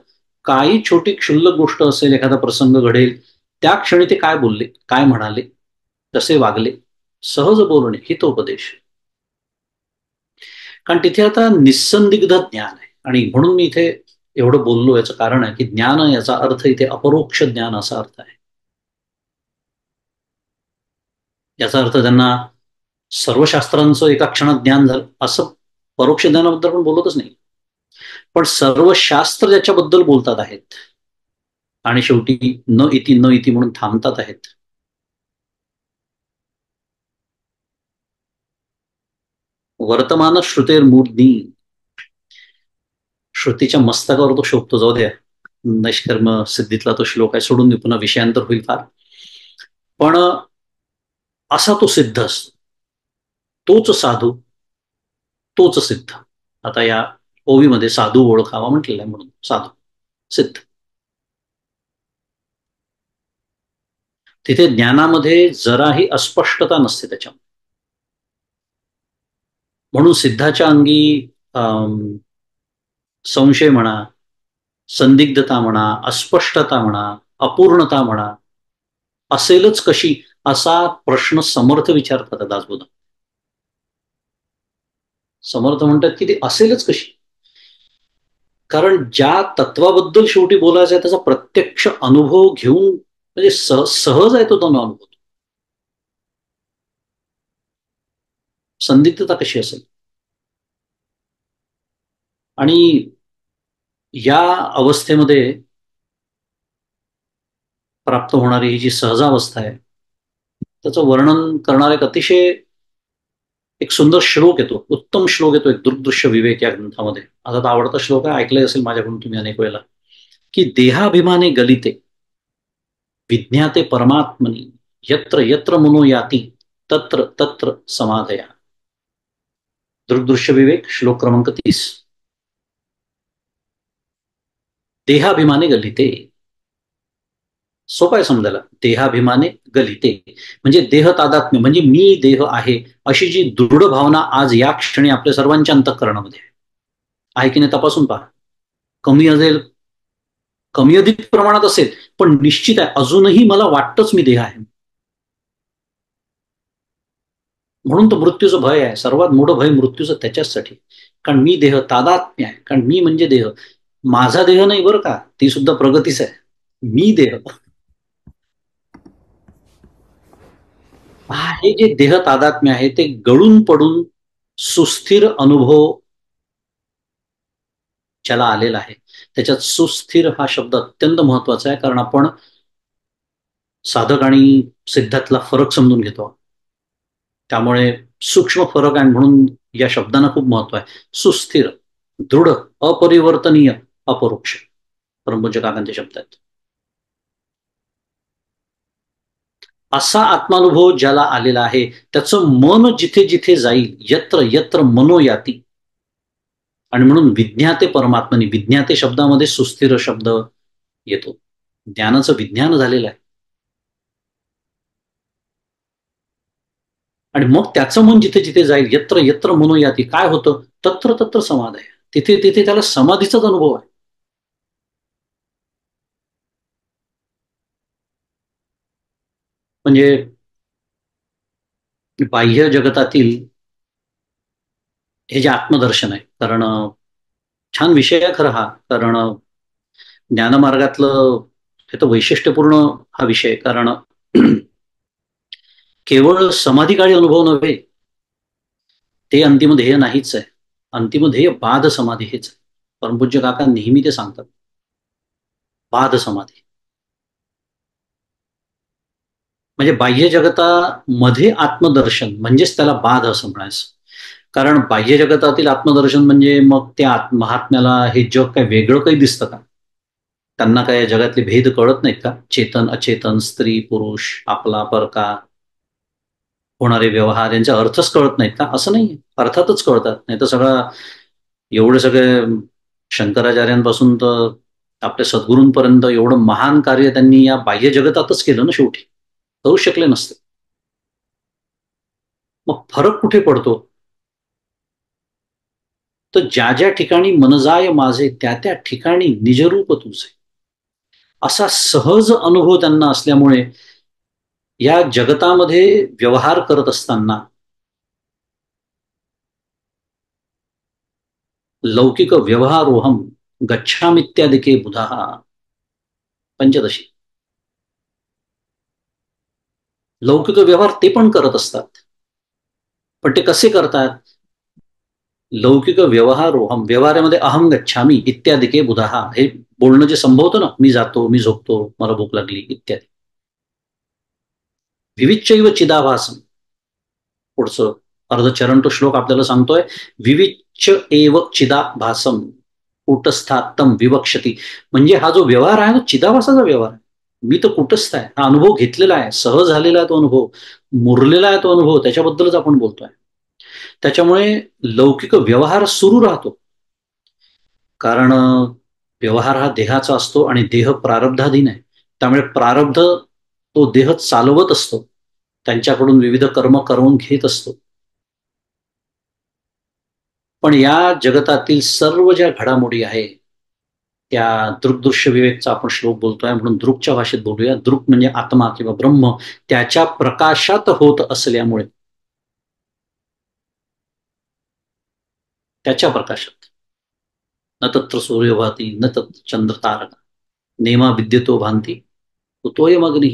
काही छोटी क्षुल्लक गोष्ट असेल, एखादा प्रसंग घडेल, त्या क्षणी ते काय बोलले, काय म्हणाले, कसे वागले, सहज बोलणे हितोपदेश. कारण तिथे आता निस्संदिग्ध ज्ञान आहे. आणि म्हणून मी इथे एवढं बोललो, याचं कारण आहे की ज्ञान याचा अर्थ इथे अपरोक्ष ज्ञान असा अर्थ आहे. याचा अर्थ त्यांना सर्व शास्त्रांचं एका क्षणात ज्ञान झालं असं परोक्ष ज्ञानाबद्दल पण बोलतच नाही, पण सर्व शास्त्र ज्याच्याबद्दल बोलतात आहेत, आणि शेवटी न इति म्हणून थांबतात आहेत. वर्तमान श्रुतेर मूर्धी, श्रुतीच्या मस्तकावर तो शोभतो. जाऊ द्या, नैष्कर्म सिद्धीतला तो श्लोक आहे, सोडून दे, पुन्हा विषयांतर होईल फार. पण असा तो सिद्ध असतो, तोच साधू, तोच सिद्ध. आता या ओवीमध्ये साधू ओळखावा म्हटलेलं आहे, म्हणून साधू सिद्ध. तिथे ज्ञानामध्ये जराही अस्पष्टता नसते त्याच्यामध्ये. म्हणून सिद्धाच्या अंगी संशय म्हणा, संदिग्धता म्हणा, अस्पष्टता म्हणा, अपूर्णता म्हणा, असेलच कशी असा प्रश्न समर्थ विचारतात दासबोध. समर्थ म्हणतात की ती असेलच कशी, कारण ज्या तत्वाबद्दल शेवटी बोलायचं आहे त्याचा प्रत्यक्ष अनुभव घेऊन म्हणजे सहज आहे तो अनुभव. संदिग्धता कशी असेल. आणि या अवस्थेमध्ये प्राप्त होणारी ही जी सहजावस्था आहे त्याचं वर्णन करणारा एक अतिशय एक सुंदर श्लोक येतो, उत्तम श्लोक येतो, एक दृग्दृश्य विवेक या ग्रंथामध्ये. आता तर आवडता श्लोक आहे, ऐकलंय असेल माझ्याकडून तुम्ही अनेक वेळेला, की देहाभिमाने गलिते विज्ञाते परमात्मनी यत्र यत्र मनो याती तत्र तत्र समाधया. दृग्दृश्य विवेक श्लोक क्रमांक 30. देहाभिमाने गलिते, सोपं आहे समजायला. देहाभिमाने गलिते म्हणजे देह तादात्म्य, म्हणजे मी देह आहे अशी जी दृढ भावना आज या क्षणी आपल्या सर्वांच्या अंतःकरणामध्ये आहे की नाही तपासून पहा. कमी असेल, कमी अधिक प्रमाणात असेल, पण निश्चित आहे अजूनही मला वाटतंच मी देह आहे. म्हणून तो मृत्यूचं भय आहे, सर्वात मोठं भय मृत्यूचं त्याच्यासाठी. कारण मी देह तादात्म्य आहे, कारण मी म्हणजे देह. माझा देह नाही बरं का, ती सुद्धा प्रगतीच आहे. मी देह, हे जे देह तादात्म्य आहे ते गळून पडून सुस्थिर अनुभव ज्याला आलेला आहे त्याच्यात सुस्थिर हा शब्द अत्यंत महत्वाचा आहे. कारण आपण साधक आणि सिद्धातला फरक समजून घेतो, त्यामुळे सूक्ष्म फरक आहे म्हणून या शब्दांना खूप महत्व आहे. सुस्थिर, दृढ, अपरिवर्तनीय, अपरोक्ष, परमपूज्य काकांचे शब्द आहेत. असा आत्मानुभव ज्याला आलेला आहे त्याचं मन जिथे जिथे जाईल यत्र यत्र मनो याती. आणि म्हणून विज्ञाते परमात्मनी, विज्ञाते शब्दामध्ये सुस्थिर शब्द येतो. ज्ञानाचं विज्ञान झालेलं आहे आणि मग त्याचं मन जिथे जिथे जाईल यत्र यत्र मनो याती, काय होतं, तत्र तत्र समाधी आहे. तिथे तिथे त्याला समाधीचाच अनुभव आहे. म्हणजे बाह्य जगतातील हे जे आत्मदर्शन आहे, कारण छान विषय आहे खरं हा, कारण ज्ञानमार्गातलं हे तर वैशिष्ट्यपूर्ण हा विषय. कारण केवळ समाधीकाळी अनुभव नव्हे, ते अंतिम ध्येय नाहीच आहे. अंतिम ध्येय बाध समाधी हेच आहे. परमपूज्य काका नेहमी ते सांगतात, बाध समाधी. म्हणजे बाह्य जगतामध्ये आत्मदर्शन म्हणजेच त्याला बाध असं म्हणायचं. कारण बाह्य जगतातील आत्मदर्शन म्हणजे मग त्या महात्म्याला हे जग काय वेगळं काही दिसतं का? त्यांना काय जगातले भेद कळत नाहीत का? चेतन अचेतन, स्त्री पुरुष, आपला परका, होणारे व्यवहार यांचे अर्थच कळत नाहीत का? असं नाही, अर्थातच कळतात. नाही तर सगळं एवढे सगळे शंकराचार्यांपासून तर आपल्या सद्गुरूंपर्यंत एवढं महान कार्य त्यांनी या बाह्य जगतातच केलं ना, शेवटी करू शकले नसते. मग फरक कुठे पडतो? तर ज्या ज्या ठिकाणी मनजाय माझे त्या त्या ठिकाणी निजरूप तुझे, असा सहज अनुभव त्यांना असल्यामुळे या जगतामध्ये व्यवहार करत असताना लौकिक व्यवहारोहम गच्छामित्यादिके बुधा, पंचदशी. लौकिक व्यवहार ते पण करत असतात, पण ते कसे करतात? लौकिक व्यवहारोहम, व्यवहारामध्ये अहम गच्छामी इत्यादिके बुधा, हे बोलणं जे संभवतं ना, मी जातो, मी झोपतो, मला भूक लागली इत्यादी. विविच्चैव चिदाभासम, पुढचं अर्धचरण तो श्लोक आपल्याला सांगतोय, विविच्च एव चिदाभासम कुटस्थात्तम विवक्षती. म्हणजे हा जो व्यवहार आहे ना, चिदाभासाचा व्यवहार आहे. मी तर कुटस्थ आहे, हा अनुभव घेतलेला आहे, सहज झालेला आहे तो अनुभव, मुरलेला आहे तो अनुभव, त्याच्याबद्दलच आपण बोलतोय. त्याच्यामुळे लौकिक व्यवहार सुरू राहतो, कारण व्यवहार हा देहाचा असतो आणि देह प्रारब्धाधीन आहे. त्यामुळे प्रारब्ध तो देह चालवत असतो, त्यांच्याकडून विविध कर्म करून घेत असतो. पण या जगतातील सर्व ज्या घडामोडी आहे त्या दृग्दृश्य विवेकचा आपण श्लोक बोलतोय म्हणून दृकच्या भाषेत बोलूया. दृक म्हणजे आत्मा किंवा ब्रह्म, त्याच्या प्रकाशात होत असल्यामुळे, त्याच्या प्रकाशात, न तत्र सूर्य भाती न तत्र चंद्र तारका नेमा विद्यतो भांती कुतोयम अग्नी.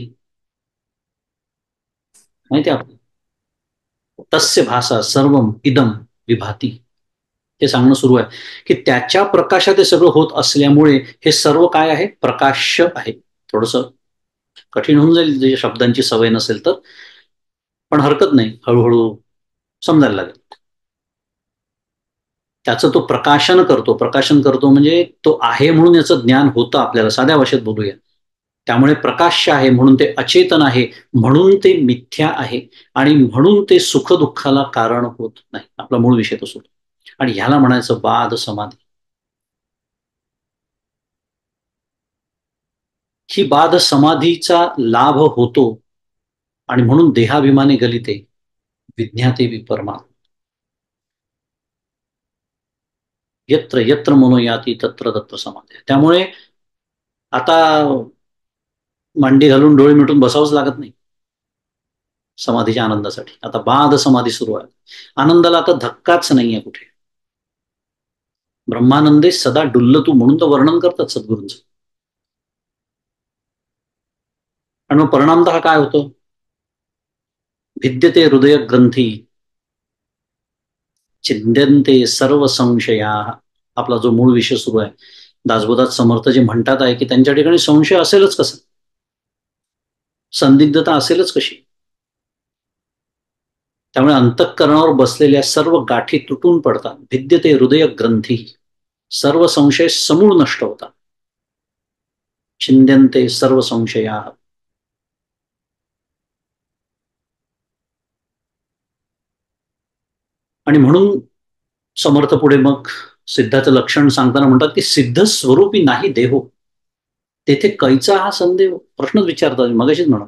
माहिती आहे आपण, तस्य भाषा सर्वम इदम विभाती, हे सांगणं सुरू आहे की त्याच्या प्रकाशात हे सगळं होत असल्यामुळे हे सर्व काय आहे, प्रकाश्य आहे. थोडस कठीण होऊन जाईल जे शब्दांची सवय नसेल तर, पण हरकत नाही, हळूहळू समजायला लागेल. त्याचं तो प्रकाशन करतो. प्रकाशन करतो म्हणजे तो आहे म्हणून याचं ज्ञान होतं आपल्याला, साध्या भाषेत बोलूया. त्यामुळे प्रकाश्य आहे म्हणून ते अचेतन आहे, म्हणून ते मिथ्या आहे आणि म्हणून ते सुखदुःखाला कारण होत नाही. आपला मूळ विषय तो सुटतो आणि ह्याला म्हणायचं बाध समाधी. ही बाध समाधीचा लाभ होतो आणि म्हणून देहाभिमाने गलिते विज्ञाते विपरमा. यत्र यत्र मनोयाती तत्र तत्र समाधी. त्यामुळे आता मांडी घालून डोळे मिटून बसावंच लागत नाही समाधीच्या आनंदासाठी. आता बाध समाधी सुरू आहे. आनंदाला आता धक्काच नाहीये कुठे. ब्रह्मानंदे सदा डुल्ल तू म्हणून तर वर्णन करतात सद्गुरूंचं. आणि मग परिणामतः काय होतं, भिद्यते हृदय ग्रंथी चिंद्यन्ते सर्व संशया. आपला जो मूळ विषय सुरू आहे, दासबोधात समर्थ जे म्हणतात आहे की त्यांच्या ठिकाणी संशय असेलच कसं, संदिग्धता असेलच कशी. त्यामुळे अंतःकरणावर बसलेल्या सर्व गाठी तुटून पडतात. भिद्यते हृदय ग्रंथी, सर्व संशय समूळ नष्ट होतात. छिंद्यन्ते सर्व संशया. आणि म्हणून समर्थ पुढे मग सिद्धाचं लक्षण सांगताना म्हणतात की सिद्ध स्वरूपी नाही देहो तेथे कैचा हा संदेह. प्रश्नच विचारतात, मगाशीच म्हणा,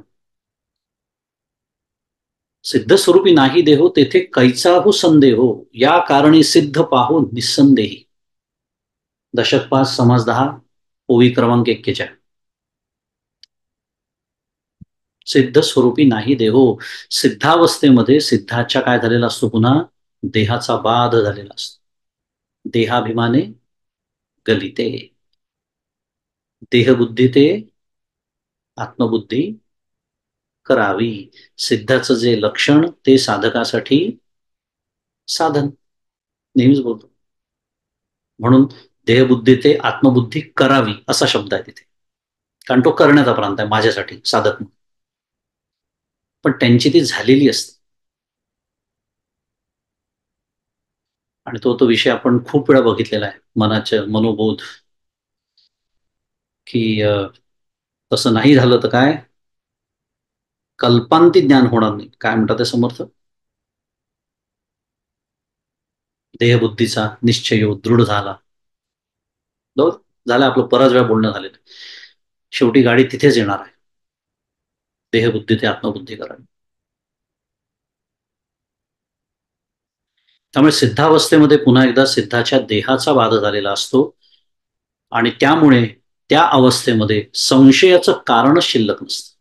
सिद्ध स्वरूपी नाही देहो तेथे कैचा हो संदेहो, या कारणी सिद्ध पाहो निसंदेही. दशक 5 समास 10 ओवी क्रमांक 41. सिद्ध स्वरूपी नाही देहो. सिद्धावस्थेमध्ये सिद्धाच्या काय झालेला असतो, पुन्हा देहाचा बाध झालेला असतो. देहाभिमाने गलिते, देहबुद्धी ते आत्मबुद्धी करावी. सिद्धाचं जे लक्षण ते साधकासाठी साधन, नेहमीच बोलतो. म्हणून देहबुद्धी ते आत्मबुद्धी करावी असा शब्द आहे तिथे, कारण तो करण्याचा प्रांत आहे माझ्यासाठी साधक. पण त्यांची ती झालेली असते. आणि तो विषय आपण खूप वेळा बघितलेला आहे, मनाचे मनोबोध, की तसं नाही झालं तर काय, कल्पांती ज्ञान होणार नाही. काय म्हणतात ते समर्थ, देहबुद्धीचा निश्चय दृढ झाला. बरोबर झालं आपलं, बराच वेळा बोलणं झालेलं. शेवटी गाडी तिथेच येणार आहे, देहबुद्धी ते आत्मबुद्धी करावी. त्यामुळे सिद्धावस्थेमध्ये पुन्हा एकदा सिद्धाच्या देहाचा बाध झालेला असतो आणि त्यामुळे त्या अवस्थेमध्ये संशयाचं कारणच शिल्लक नसतं.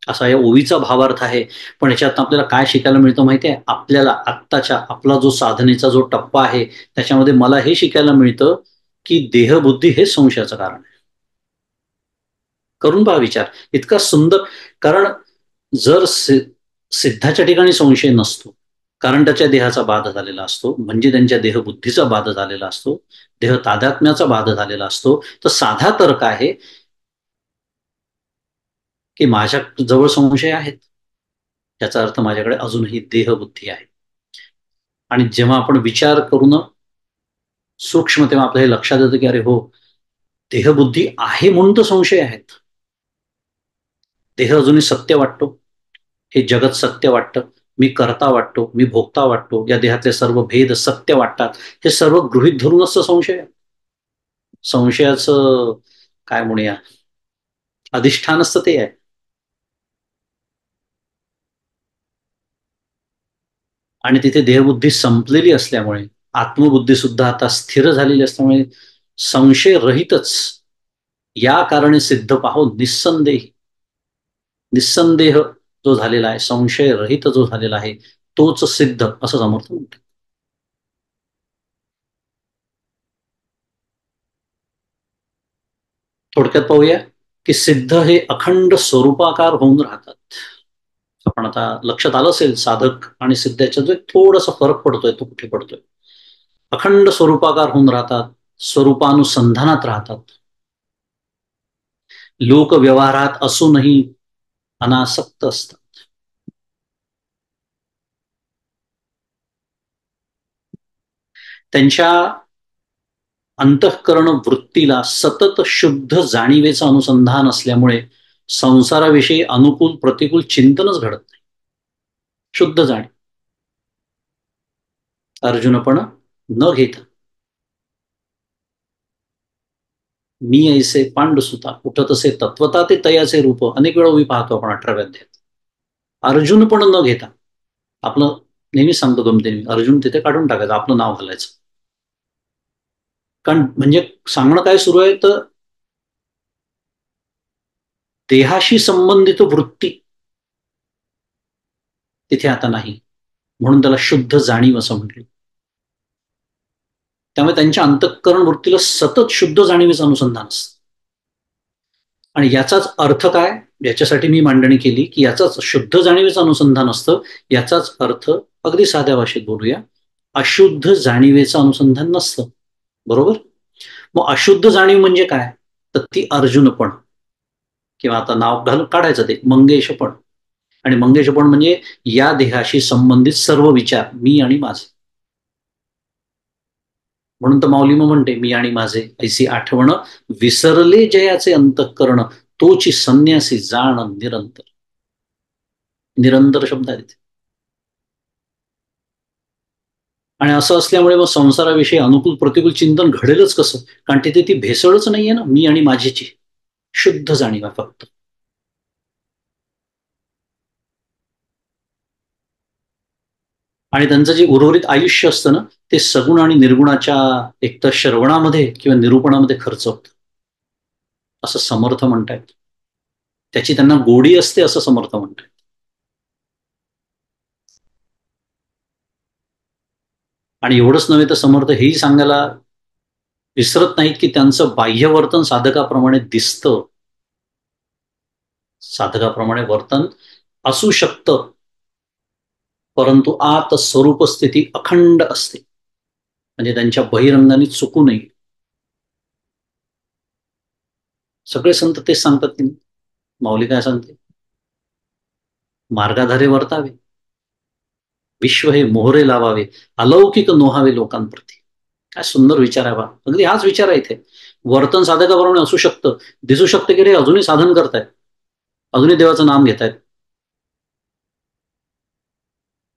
असा या ओवीचा भावार्थ आहे. पण याच्यात आपल्याला काय शिकायला मिळतं माहिती आहे, आपल्याला आत्ताच्या आपला जो साधनेचा जो टप्पा आहे त्याच्यामध्ये मला हे शिकायला मिळतं की देहबुद्धी हे संशयाचं कारण आहे. करून पहा विचार, इतका सुंदर. कारण जर सिद्धाच्या ठिकाणी संशय नसतो, कारण त्याच्या देहाचा बाध झालेला असतो, म्हणजे त्यांच्या देहबुद्धीचा बाध झालेला असतो, देह तादात्म्याचा बाध झालेला असतो, तर साधा तर्क आहे की माझ्या जवळ संशय आहेत, याचा अर्थ माझ्याकडे अजूनही देहबुद्धी आहे. आणि जेव्हा आपण विचार करून सूक्ष्म, तेव्हा आपल्या हे लक्षात येतं की अरे हो, देहबुद्धी आहे म्हणून तर संशय आहेत. देह अजूनही सत्य वाटतो, हे जगत सत्य वाटतं, मी करता वाटतो, मी भोगता वाटतो, या देहातले सर्व भेद सत्य वाटतात, हे सर्व गृहीत धरूनच संशय आहे. संशयाचं काय म्हणूया, अधिष्ठानच ते आहे. आणि तिथे देहबुद्धी संपलेली असल्यामुळे आत्मबुद्धी सुद्धा आता स्थिर झालेली असल्यामुळे संशय रहितच या कारणे सिद्ध पाहून निस्संदेह जो झालेला आहे, संशय रहित जो झालेला आहे, तोच सिद्ध असं समर्थ म्हणतात. थोडक्यात पाहूया की सिद्ध हे अखंड स्वरूपाकार होऊन राहतात. आपण आता लक्षात आलं असेल साधक आणि सिद्धाच्या जो थोडासा फरक पडतोय तो कुठे पडतोय. अखंड स्वरूपाकार होऊन राहतात, स्वरूपानुसंधानात राहतात, लोक व्यवहारात असूनही अनासक्त असतात. त्यांच्या अंतःकरण वृत्तीला सतत शुद्ध जाणीवेचं अनुसंधान असल्यामुळे संसाराविषयी अनुकूल प्रतिकूल चिंतनच घडत नाही. शुद्ध जाणीव. अर्जुनपण न घेता मी ऐसे पांडुसुता उठतसे तत्वता ते तयाचे रूप अनेक वेळा उभी पाहतो आपण 18व्या अध्यायात. अर्जुन पण न घेता, आपलं नेहमी सांगतो गमतीने, अर्जुन तिथे काढून टाकायचं, आपलं नाव घालायचं. कारण म्हणजे सांगणं काय सुरू आहे तर देहाशी संबंधित वृत्ती तिथे आता नाही, म्हणून त्याला शुद्ध जाणीव असं म्हटलं. त्यामुळे त्यांच्या अंतःकरण वृत्तीला सतत शुद्ध जाणीवेचं अनुसंधान असतं. आणि याचाच अर्थ काय, याच्यासाठी मी मांडणी केली की याचाच शुद्ध जाणीवेचं अनुसंधान असतं. याचाच अर्थ अगदी साध्या भाषेत बोलूया, अशुद्ध जाणीवेचं अनुसंधान नसतं. बरोबर. मग अशुद्ध जाणीव म्हणजे काय, तर ती अर्जुनपण, किंवा आता नाव घालून काढायचं ते मंगेशपण. आणि मंगेशपण म्हणजे या देहाशी संबंधित सर्व विचार, मी आणि माझे. म्हणून तर माऊली म्हणते, मी आणि माझे ऐसी आठवण विसरले जयाचे अंतःकरण, तोची संन्यासी जाण निरंतर. निरंतर शब्द आहेत. आणि असं असल्यामुळे मग संसाराविषयी अनुकूल प्रतिकूल चिंतन घडेलच कसं, कारण तिथे ती भेसळच नाहीये ना, मी आणि माझीची शुद्ध जाणीव फक्त. आणि त्यांचं जे उर्वरित आयुष्य असतं ना, ते सगुण आणि निर्गुणाच्या एकतर श्रवणामध्ये किंवा निरूपणामध्ये खर्च होतं असं समर्थ म्हणतायत. त्याची त्यांना गोडी असते असं समर्थ म्हणतायत. आणि एवढंच नव्हे तर समर्थ हेही सांगायला विसरत नाहीत की त्यांचं बाह्यवर्तन साधकाप्रमाणे दिसतं, साधकाप्रमाणे वर्तन असू शकतं, परंतु आत स्वरूप स्थिती अखंड असते. म्हणजे त्यांच्या बहिरंगाने चुकू नये. सगळे संत तेच सांगतात की माऊली काय सांगते, मार्गाधारे वर्तावे, विश्व हे मोहरे लावावे, अलौकिक नोहावे लोकांप्रती. काय सुंदर विचार आहे बा. अगदी हाच विचार आहे इथे. वर्तन साधकाप्रमाणे असू शकतं, दिसू शकतं की रे अजूनही साधन करतायत, अजूनही देवाचं नाम घेतायत,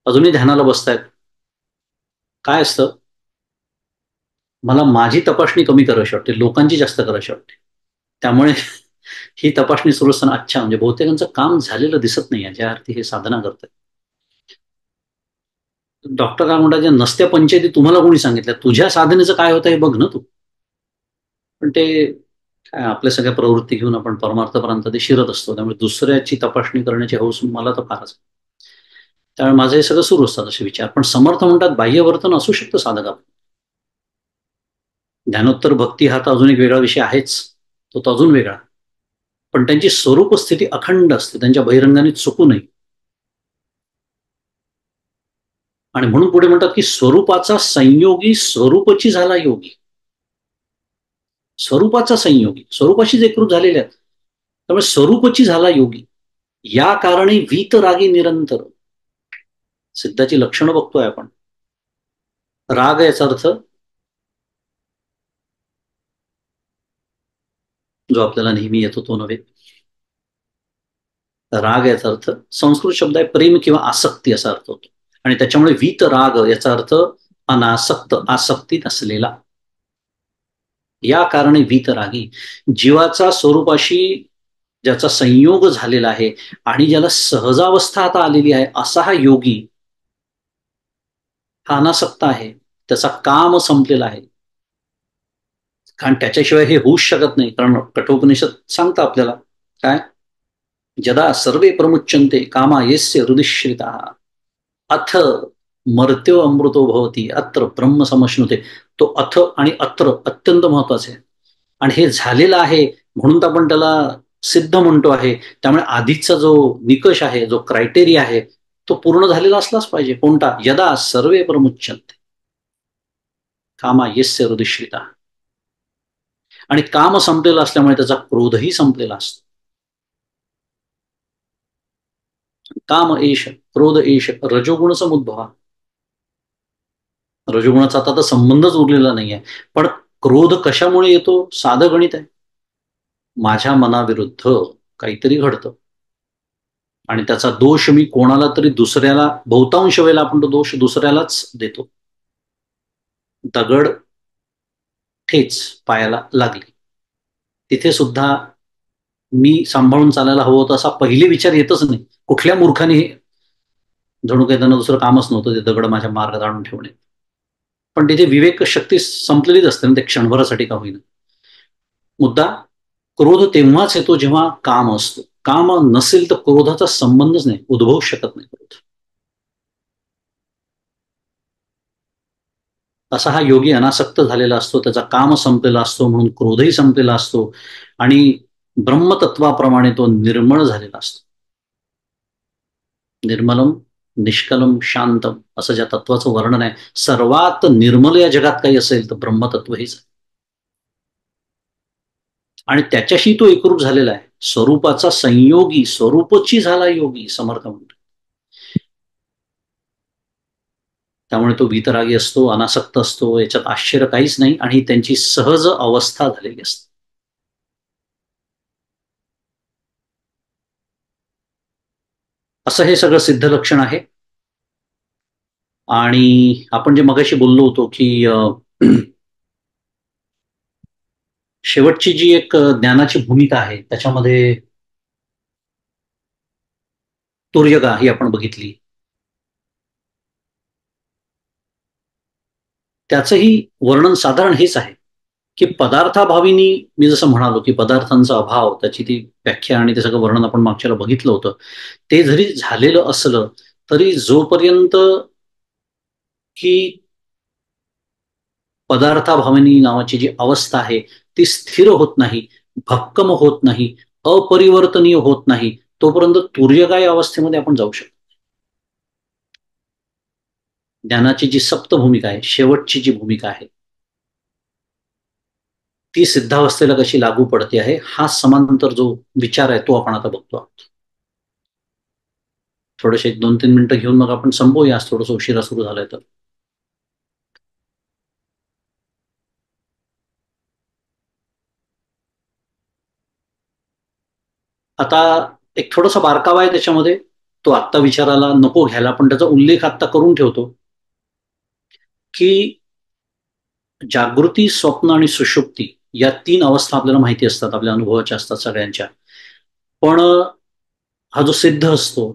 अजूनही ध्यानाला बसतायत. काय असतं, मला माझी तपासणी कमी करायची वाटते, लोकांची जास्त करायची वाटते. त्यामुळे ही तपासणी सुरू असताना अच्छा, म्हणजे बहुतेकांचं काम झालेलं दिसत नाही ज्या अर्थी हे साधना करतात. डॉक्टर काय म्हणतात, ज्या नसत्या पंचायती तुम्हाला कोणी सांगितल्या, तुझ्या साधनेचं काय होतं हे बघ ना तू. पण ते काय आपल्या सगळ्या प्रवृत्ती घेऊन आपण परमार्थपर्यंत ते शिरत असतो. त्यामुळे दुसऱ्याची तपासणी करण्याची हौस मला तर फारच. त्यामुळे माझं हे सगळं सुरू असतात असे विचार. पण समर्थ म्हणतात बाह्यवर्तन असू शकतं साधका. ज्ञानोत्तर भक्ती हा तर अजून एक वेगळा विषय आहेच, तो अजून वेगळा. पण त्यांची स्वरूप स्थिती अखंड असते, त्यांच्या बहिरंगाने चुकू नये. आणि म्हणून पुढे म्हणतात की स्वरूपाचा संयोगी स्वरूपची झाला योगी. स्वरूपाचा संयोगी, स्वरूपाशीच एकरूप झालेले आहेत, त्यामुळे स्वरूपची झाला योगी. या कारणे वीतरागी निरंतर. सिद्धाची लक्षणं बघतोय आपण. राग याचा अर्थ जो आपल्याला नेहमी येतो तो नव्हे. राग याचा अर्थ संस्कृत शब्द आहे प्रेम किंवा आसक्ती असा अर्थ होतो. आणि त्याच्यामुळे वीत राग याचा अर्थ अनासक्त, आसक्ती नसलेला. या कारणे वीतरागी, जीवाचा स्वरूपाशी ज्याचा संयोग झालेला आहे आणि ज्याला सहजावस्था आता आलेली आहे, असा हा योगी हा अनासक्त आहे, त्याचा काम संपलेला आहे. कारण त्याच्याशिवाय हे होऊच शकत नाही. कारण कठोपनिषद सांगतं आपल्याला काय, यदा सर्वे प्रमुच्यन्ते कामा यस्य हृदिश्रिता अथ मर्त्यो अमृतो भवती अत्र ब्रह्म समश्नुते. तो अथ आणि अत्र अत्यंत महत्वाचे आहे. आणि हे झालेलं आहे म्हणून तर आपण त्याला सिद्ध म्हणतो आहे. त्यामुळे आधीचा जो निकष आहे, जो क्रायटेरिया आहे, तो पूर्ण झालेला असलाच पाहिजे. कोणता? यदा सर्वे प्रमुच्यन्ते कामा यस्य हृदिश्रिता. आणि काम संपलेलं असल्यामुळे त्याचा क्रोधही संपलेला असतो. काम एष क्रोध एष रजोगुण समुद्भवा. रजोगुणाचा आता तर संबंधच उरलेला नाहीये. पण क्रोध कशामुळे येतो? साधं गणित आहे. माझ्या मनाविरुद्ध काहीतरी घडतं आणि त्याचा दोष मी कोणाला तरी दुसऱ्याला, बहुतांश वेळेला आपण तो दोष दुसऱ्यालाच देतो. दगड ठेच पायाला लागली, तिथे सुद्धा मी सांभाळून चालायला हवं होतं असा पहिले विचार येतच नाही. कुठल्या मूर्खाने, जणू काही त्यांना दुसरं कामच नव्हतं ते दगड माझ्या मार्गात आणून ठेवणे. पण तिथे विवेक शक्ती संपलेलीच असते ना, ते क्षणभरासाठी का होईना. मुद्दा, क्रोध तेव्हाच येतो जेव्हा काम असतो. काम नसेल तर क्रोधाचा संबंधच नाही, उद्भवू शकत नाही क्रोध. असा हा योगी अनासक्त झालेला असतो, त्याचा काम संपलेला असतो, म्हणून क्रोधही संपलेला असतो आणि ब्रह्मतत्वाप्रमाणे तो निर्मळ झालेला असतो. निर्मलम निष्कलम शांतम असं ज्या तत्वाचं वर्णन आहे, सर्वात निर्मल या जगात काही असेल तर ब्रह्मतत्व हेच आहे. आणि त्याच्याशी तो एकरूप झालेला आहे. स्वरूपाचा संयोगी, स्वरूपची झाला योगी, समर्थ म्हणतो. त्यामुळे तो वितरागी असतो, अनासक्त असतो, याच्यात आश्चर्य काहीच नाही. आणि त्यांची सहज अवस्था झालेली असते. असं हे सगळं सिद्ध लक्षण आहे. आणि आपण जे मगाशी बोललो होतो की शेवटची जी एक ज्ञानाची भूमिका आहे त्याच्यामध्ये तुर्यगा ही आपण बघितली. त्याचंही वर्णन साधारण हेच आहे की पदार्थाभावीनी, मी जसं म्हणालो की पदार्थांचा अभाव, त्याची ती व्याख्या आणि ते सगळं वर्णन आपण मागच्याला बघितलं होतं. ते जरी झालेलं असलं तरी जोपर्यंत की पदार्थाभाविनी नावाची जी अवस्था आहे ती स्थिर होत नाही, भक्कम होत नाही, अपरिवर्तनीय होत नाही, तोपर्यंत तुर्यगाय अवस्थेमध्ये आपण जाऊ शकतो. ज्ञानाची जी सप्त भूमिका आहे, शेवटची जी भूमिका आहे, ती सिद्धावस्थेला कशी लागू पडते आहे, हा समांतर जो विचार आहे तो आपण आता बघतो आहोत. थोडेसे 2-3 मिनिटं घेऊन मग आपण संपवूया, आज थोडंसं उशिरा सुरू झालंय तर. आता एक थोडासा बारकावा आहे त्याच्यामध्ये, तो आत्ता विचाराला नको घ्यायला, पण त्याचा उल्लेख आत्ता करून ठेवतो की जागृती, स्वप्न आणि सुषुप्ती या 3 अवस्था आपल्याला माहिती असतात, आपल्या अनुभवाच्या असतात सगळ्यांच्या. पण हा जो सिद्ध असतो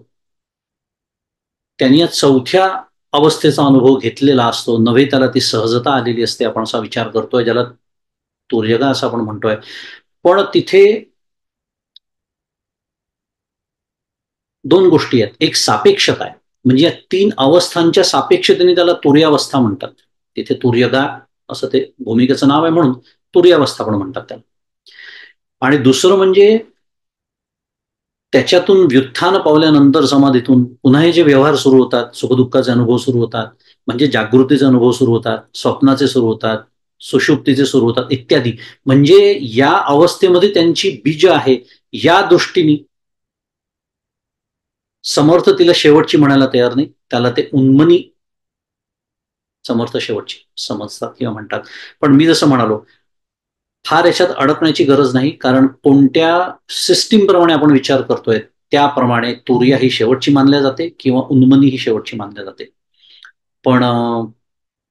त्यांनी या 4थ्या अवस्थेचा अनुभव घेतलेला असतो, नव्हे त्याला ती सहजता आलेली असते. आपण असा विचार करतोय, ज्याला तुर्यगा असं आपण म्हणतोय. पण तिथे 2 गोष्टी आहेत. एक सापेक्षता आहे, म्हणजे या 3 अवस्थांच्या सापेक्षतेने त्याला तुर्यावस्था म्हणतात. तिथे तुर्यगा असं ते भूमिकेचं नाव आहे म्हणून तुर्यावस्था पण म्हणतात त्याला. आणि दुसरं म्हणजे त्याच्यातून व्युत्थान पावल्यानंतर समाधीतून पुन्हा हे जे व्यवहार सुरू होतात, सुखदुःखाचे अनुभव सुरू होतात, म्हणजे जागृतीचे अनुभव सुरू होतात, स्वप्नाचे सुरू होतात, सुषुप्तीचे सुरू होतात इत्यादी. म्हणजे या अवस्थेमध्ये त्यांची बीज आहे. या दृष्टीने समर्थ तिला शेवटची म्हणायला तयार नाही, त्याला ते उन्मनी समर्थ शेवटची समजतात किंवा म्हणतात. पण मी जसं म्हणालो, फार याच्यात अडकण्याची गरज नाही, कारण कोणत्या सिस्टीम प्रमाणे आपण विचार करतोय त्याप्रमाणे तुर्या ही शेवटची मानल्या जाते किंवा उन्मनी ही शेवटची मानल्या जाते. पण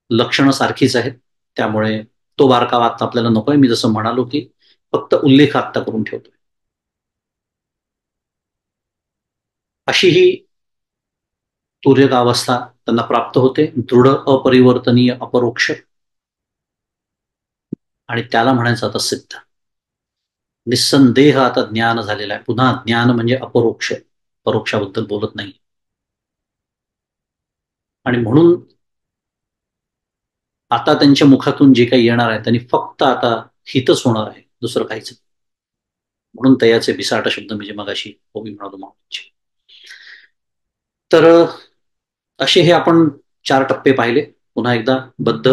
लक्षणं सारखीच आहेत, त्यामुळे तो बारकावा आत्ता आपल्याला नकोय. मी जसं म्हणालो की फक्त उल्लेख आत्ता करून ठेवतोय. अशी ही तुर्यक अवस्था त्यांना प्राप्त होते, दृढ अपरिवर्तनीय अपरोक्ष, आणि त्याला म्हणायचं आता सिद्ध. निस्संदेह आता ज्ञान झालेलं आहे. पुन्हा ज्ञान म्हणजे अपरोक्ष, परोक्षाबद्दल बोलत नाही. आणि म्हणून आता त्यांच्या मुखातून जे काही येणार आहे त्यांनी फक्त आता हितच होणार आहे, दुसरं काहीच नाही. म्हणून तयाचे बिसाट शब्द म्हणजे मगाशी ओबी म्हणालो माऊलींचे. तर असे हे आपण 4 टप्पे पाहिले. पुन्हा एकदा बद्ध,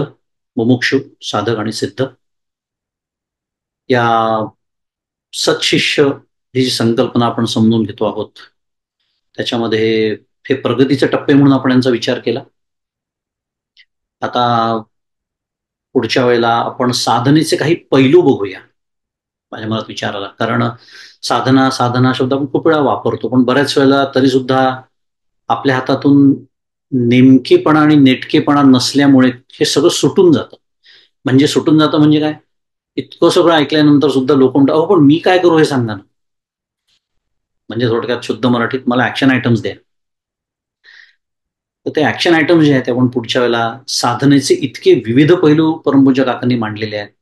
मुमुक्षु, साधक आणि सिद्ध. या सत्शिष्य ही जी संकल्पना आपण समजून घेतो आहोत, त्याच्यामध्ये हे प्रगतीचे टप्पे म्हणून आपण यांचा विचार केला. आता पुढच्या वेळेला आपण साधनेचे काही पैलू बघूया. माझ्या मनात विचार आला, कारण साधना शब्द आपण खूप वेळा वापरतो, पण बऱ्याच वेळेला तरी सुद्धा आपल्या हातातून नेमकेपणा आणि नेटकेपणा नसल्यामुळे हे सगळं सुटून जातं. म्हणजे सुटून जातं म्हणजे काय, इतकं सगळं ऐकल्यानंतर सुद्धा लोक म्हणतात, अहो पण मी काय करू हे सांगा ना. म्हणजे थोडक्यात शुद्ध मराठीत मला ऍक्शन आयटम्स द्या. तर ते ऍक्शन आयटम्स जे आहेत ते आपण पुढच्या वेळेला, साधनेचे इतके विविध पैलू परमपूज्य काकांनी मांडलेले आहेत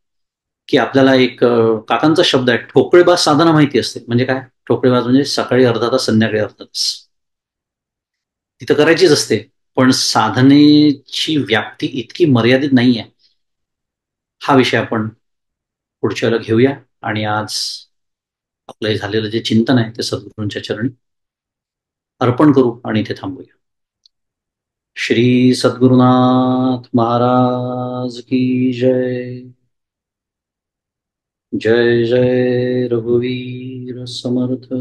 की आपल्याला एक काकांचा शब्द आहे, ठोकळेबाज साधना माहिती असते. म्हणजे काय ठोकळेबाज म्हणजे सकाळी अर्धा तास, संध्याकाळी अर्धा तास तिथं करायचीच असते. पण साधनेची व्याप्ती इतकी मर्यादित नाही आहे. हा विषय आपण पुढच्या वेळेला घेऊया. आणि आज आपलं झालेलं जे चिंतन आहे ते सद्गुरूंच्या चरणी अर्पण करू आणि इथे थांबूया. श्री सद्गुरुनाथ महाराज की जय. जय जय रघुवीर समर्थ.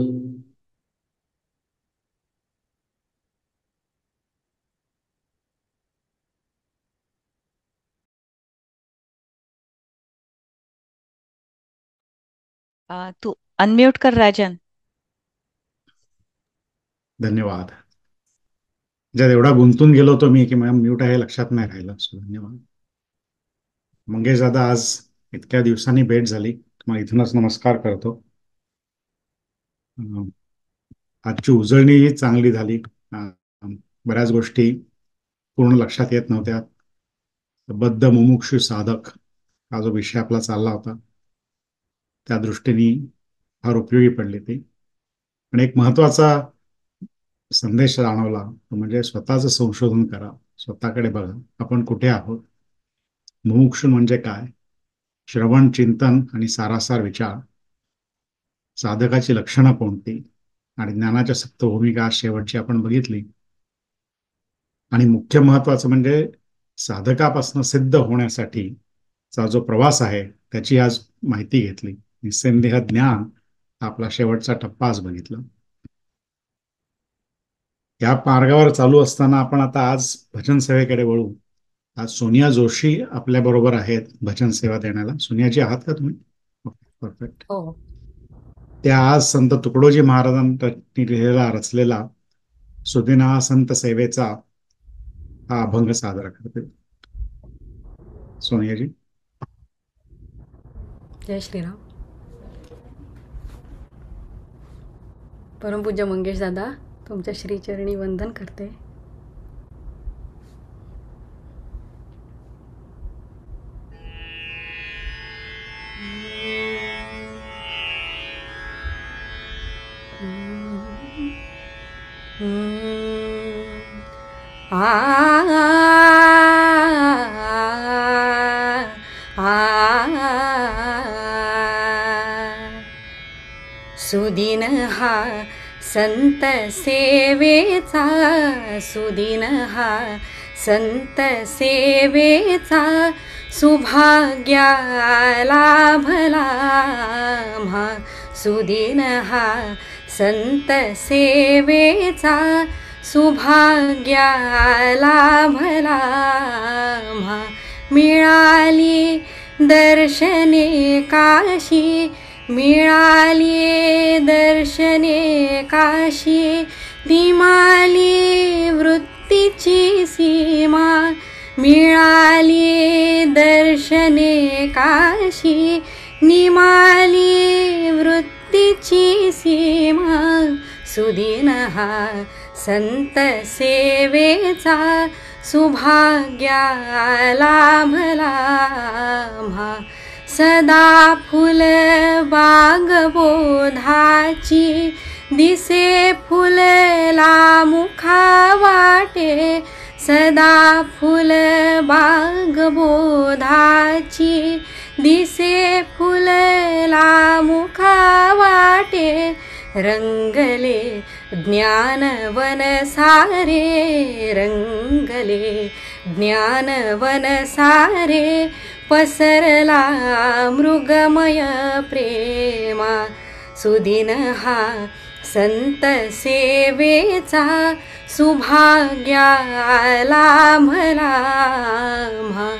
तू अनम्यूट कर राजन. धन्यवाद. ज्यात एवढा गुंतून गेलो होतो मी की मला म्यूट आहे लक्षात नाही राहिलं. धन्यवाद मंगेश दादा. आज इतक्या दिवसांनी भेट झाली, तुम्हाला इथूनच नमस्कार करतो. आजची उजळणी चांगली झाली. बऱ्याच गोष्टी पूर्ण लक्षात येत नव्हत्या. बद्ध मुमुक्षु साधक हा जो विषय आपला चालला होता त्या दृष्टीने फार उपयोगी पडली ती. आणि एक महत्वाचा संदेश जाणवला तो म्हणजे स्वतःचं संशोधन करा, स्वतःकडे बघा, आपण कुठे आहोत. मुमुक्षु म्हणजे काय, श्रवण, चिंतन आणि सारासार विचार, साधकाची लक्षणं कोणती आणि ज्ञानाच्या सक्त भूमिका शेवटची आपण बघितली. आणि मुख्य महत्वाचं म्हणजे साधकापासून सिद्ध होण्यासाठीचा जो प्रवास आहे त्याची आज माहिती घेतली. निस्संदेह ज्ञान आपला शेवटचा टप्पा आज बघितला. या मार्गावर चालू असताना आपण आता आज भजन सेवेकडे वळू. आज सोनिया जोशी आपल्या बरोबर आहेत भजन सेवा देण्याला. सोनियाजी आहात का तुम्ही? परफेक्ट. त्या आज संत तुकडोजी महाराजांनी लिहिलेला रचलेला सुदिना संत सेवेचा हा अभंग सादर करते. सोनियाजी. जय श्रीराम. परमपूज्य मंगेश दादा, तुमच्या श्रीचरणी वंदन करते. सुदिन हा संत सेवेचा, सुदिन हा संत सेवेचा, सुभाग्या लाभला म्हा. सुदिन हा संत सेवेचा, सुभाग्या लाभला म्हा. मिळाली दर्शने काशी, मिळाली दर्शने काशी, निमाली वृत्तीची सीमा. मिळाली दर्शने काशी, निमाली वृत्तीची सीमा. सुदिन हा संत सेवेचा सुभाग्या लाभला आम्हा. सदा फुल बाग बोधाची दिसे फुलला मुखा वाटे. सदा फुल बाग बोधाची दिसे फुलला मुखा वाटे. रंगले ज्ञानवन सारे, रंगले ज्ञानवन सारे. पसरला मृगमय प्रेमा. सुदिन हा संत सेवेचा सुभाग्या लाभला आम्हा.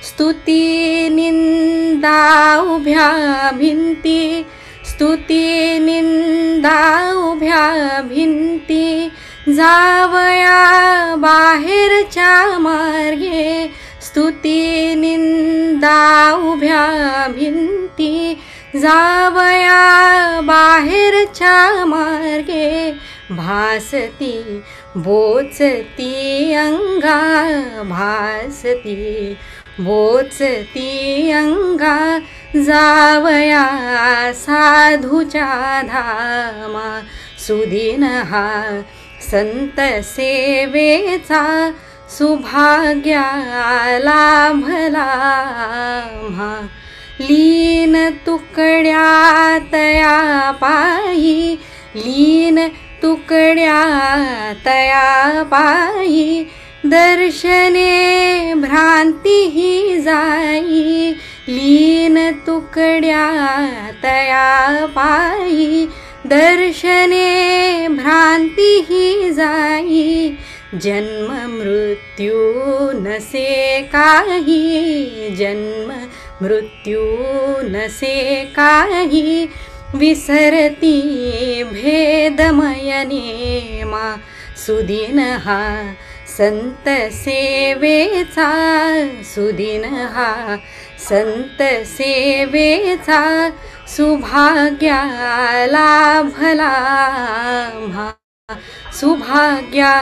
स्तुती निंदा उभ्या भिंती, स्तुती निंदा उभ्या भिंती. जावया बाहेरच्या मार्गे, स्तुती निंदा उभ्या भिंती. जावया बाहेरच्या मार्गे. भासती बोचती अंगा, भासती बोचती अंगा. जावया साधूच्या धामा. सुदिन हा संत सेवेचा सुभाग्या लाभला आम्हा. लीन तुकड्या तया पायी, लीन तुकड्या तया पायी. दर्शने भ्रांती ही जाई, लीन तुकड्या तया पायी. दर्शने भ्रांती ही जाई. जन्म मृत्यू नसे काही, जन्म मृत्यू नसे काही. विसरती भेदमय नेमा. सुदिन हा संत सेवेचा, सुदिन हा संत सेवेचा सुभाग्या लाभला आम्हा. सुभाग्या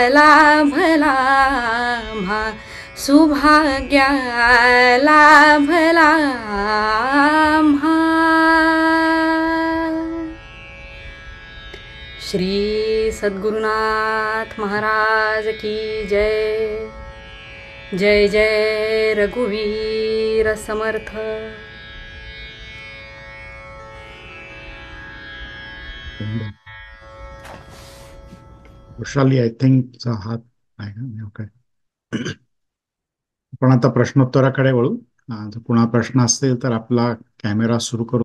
लाभला आम्हा. सुभाग्या लाभला आम्हा. श्री सद्गुरुनाथ महाराज की जय. जय जय रघुवीर समर्थ. वैशाली आय थिंक हात आहे का? ओके. आपण आता प्रश्नोत्तराकडे वळू. जर कुणा प्रश्न असतील तर आपला कॅमेरा सुरू करू.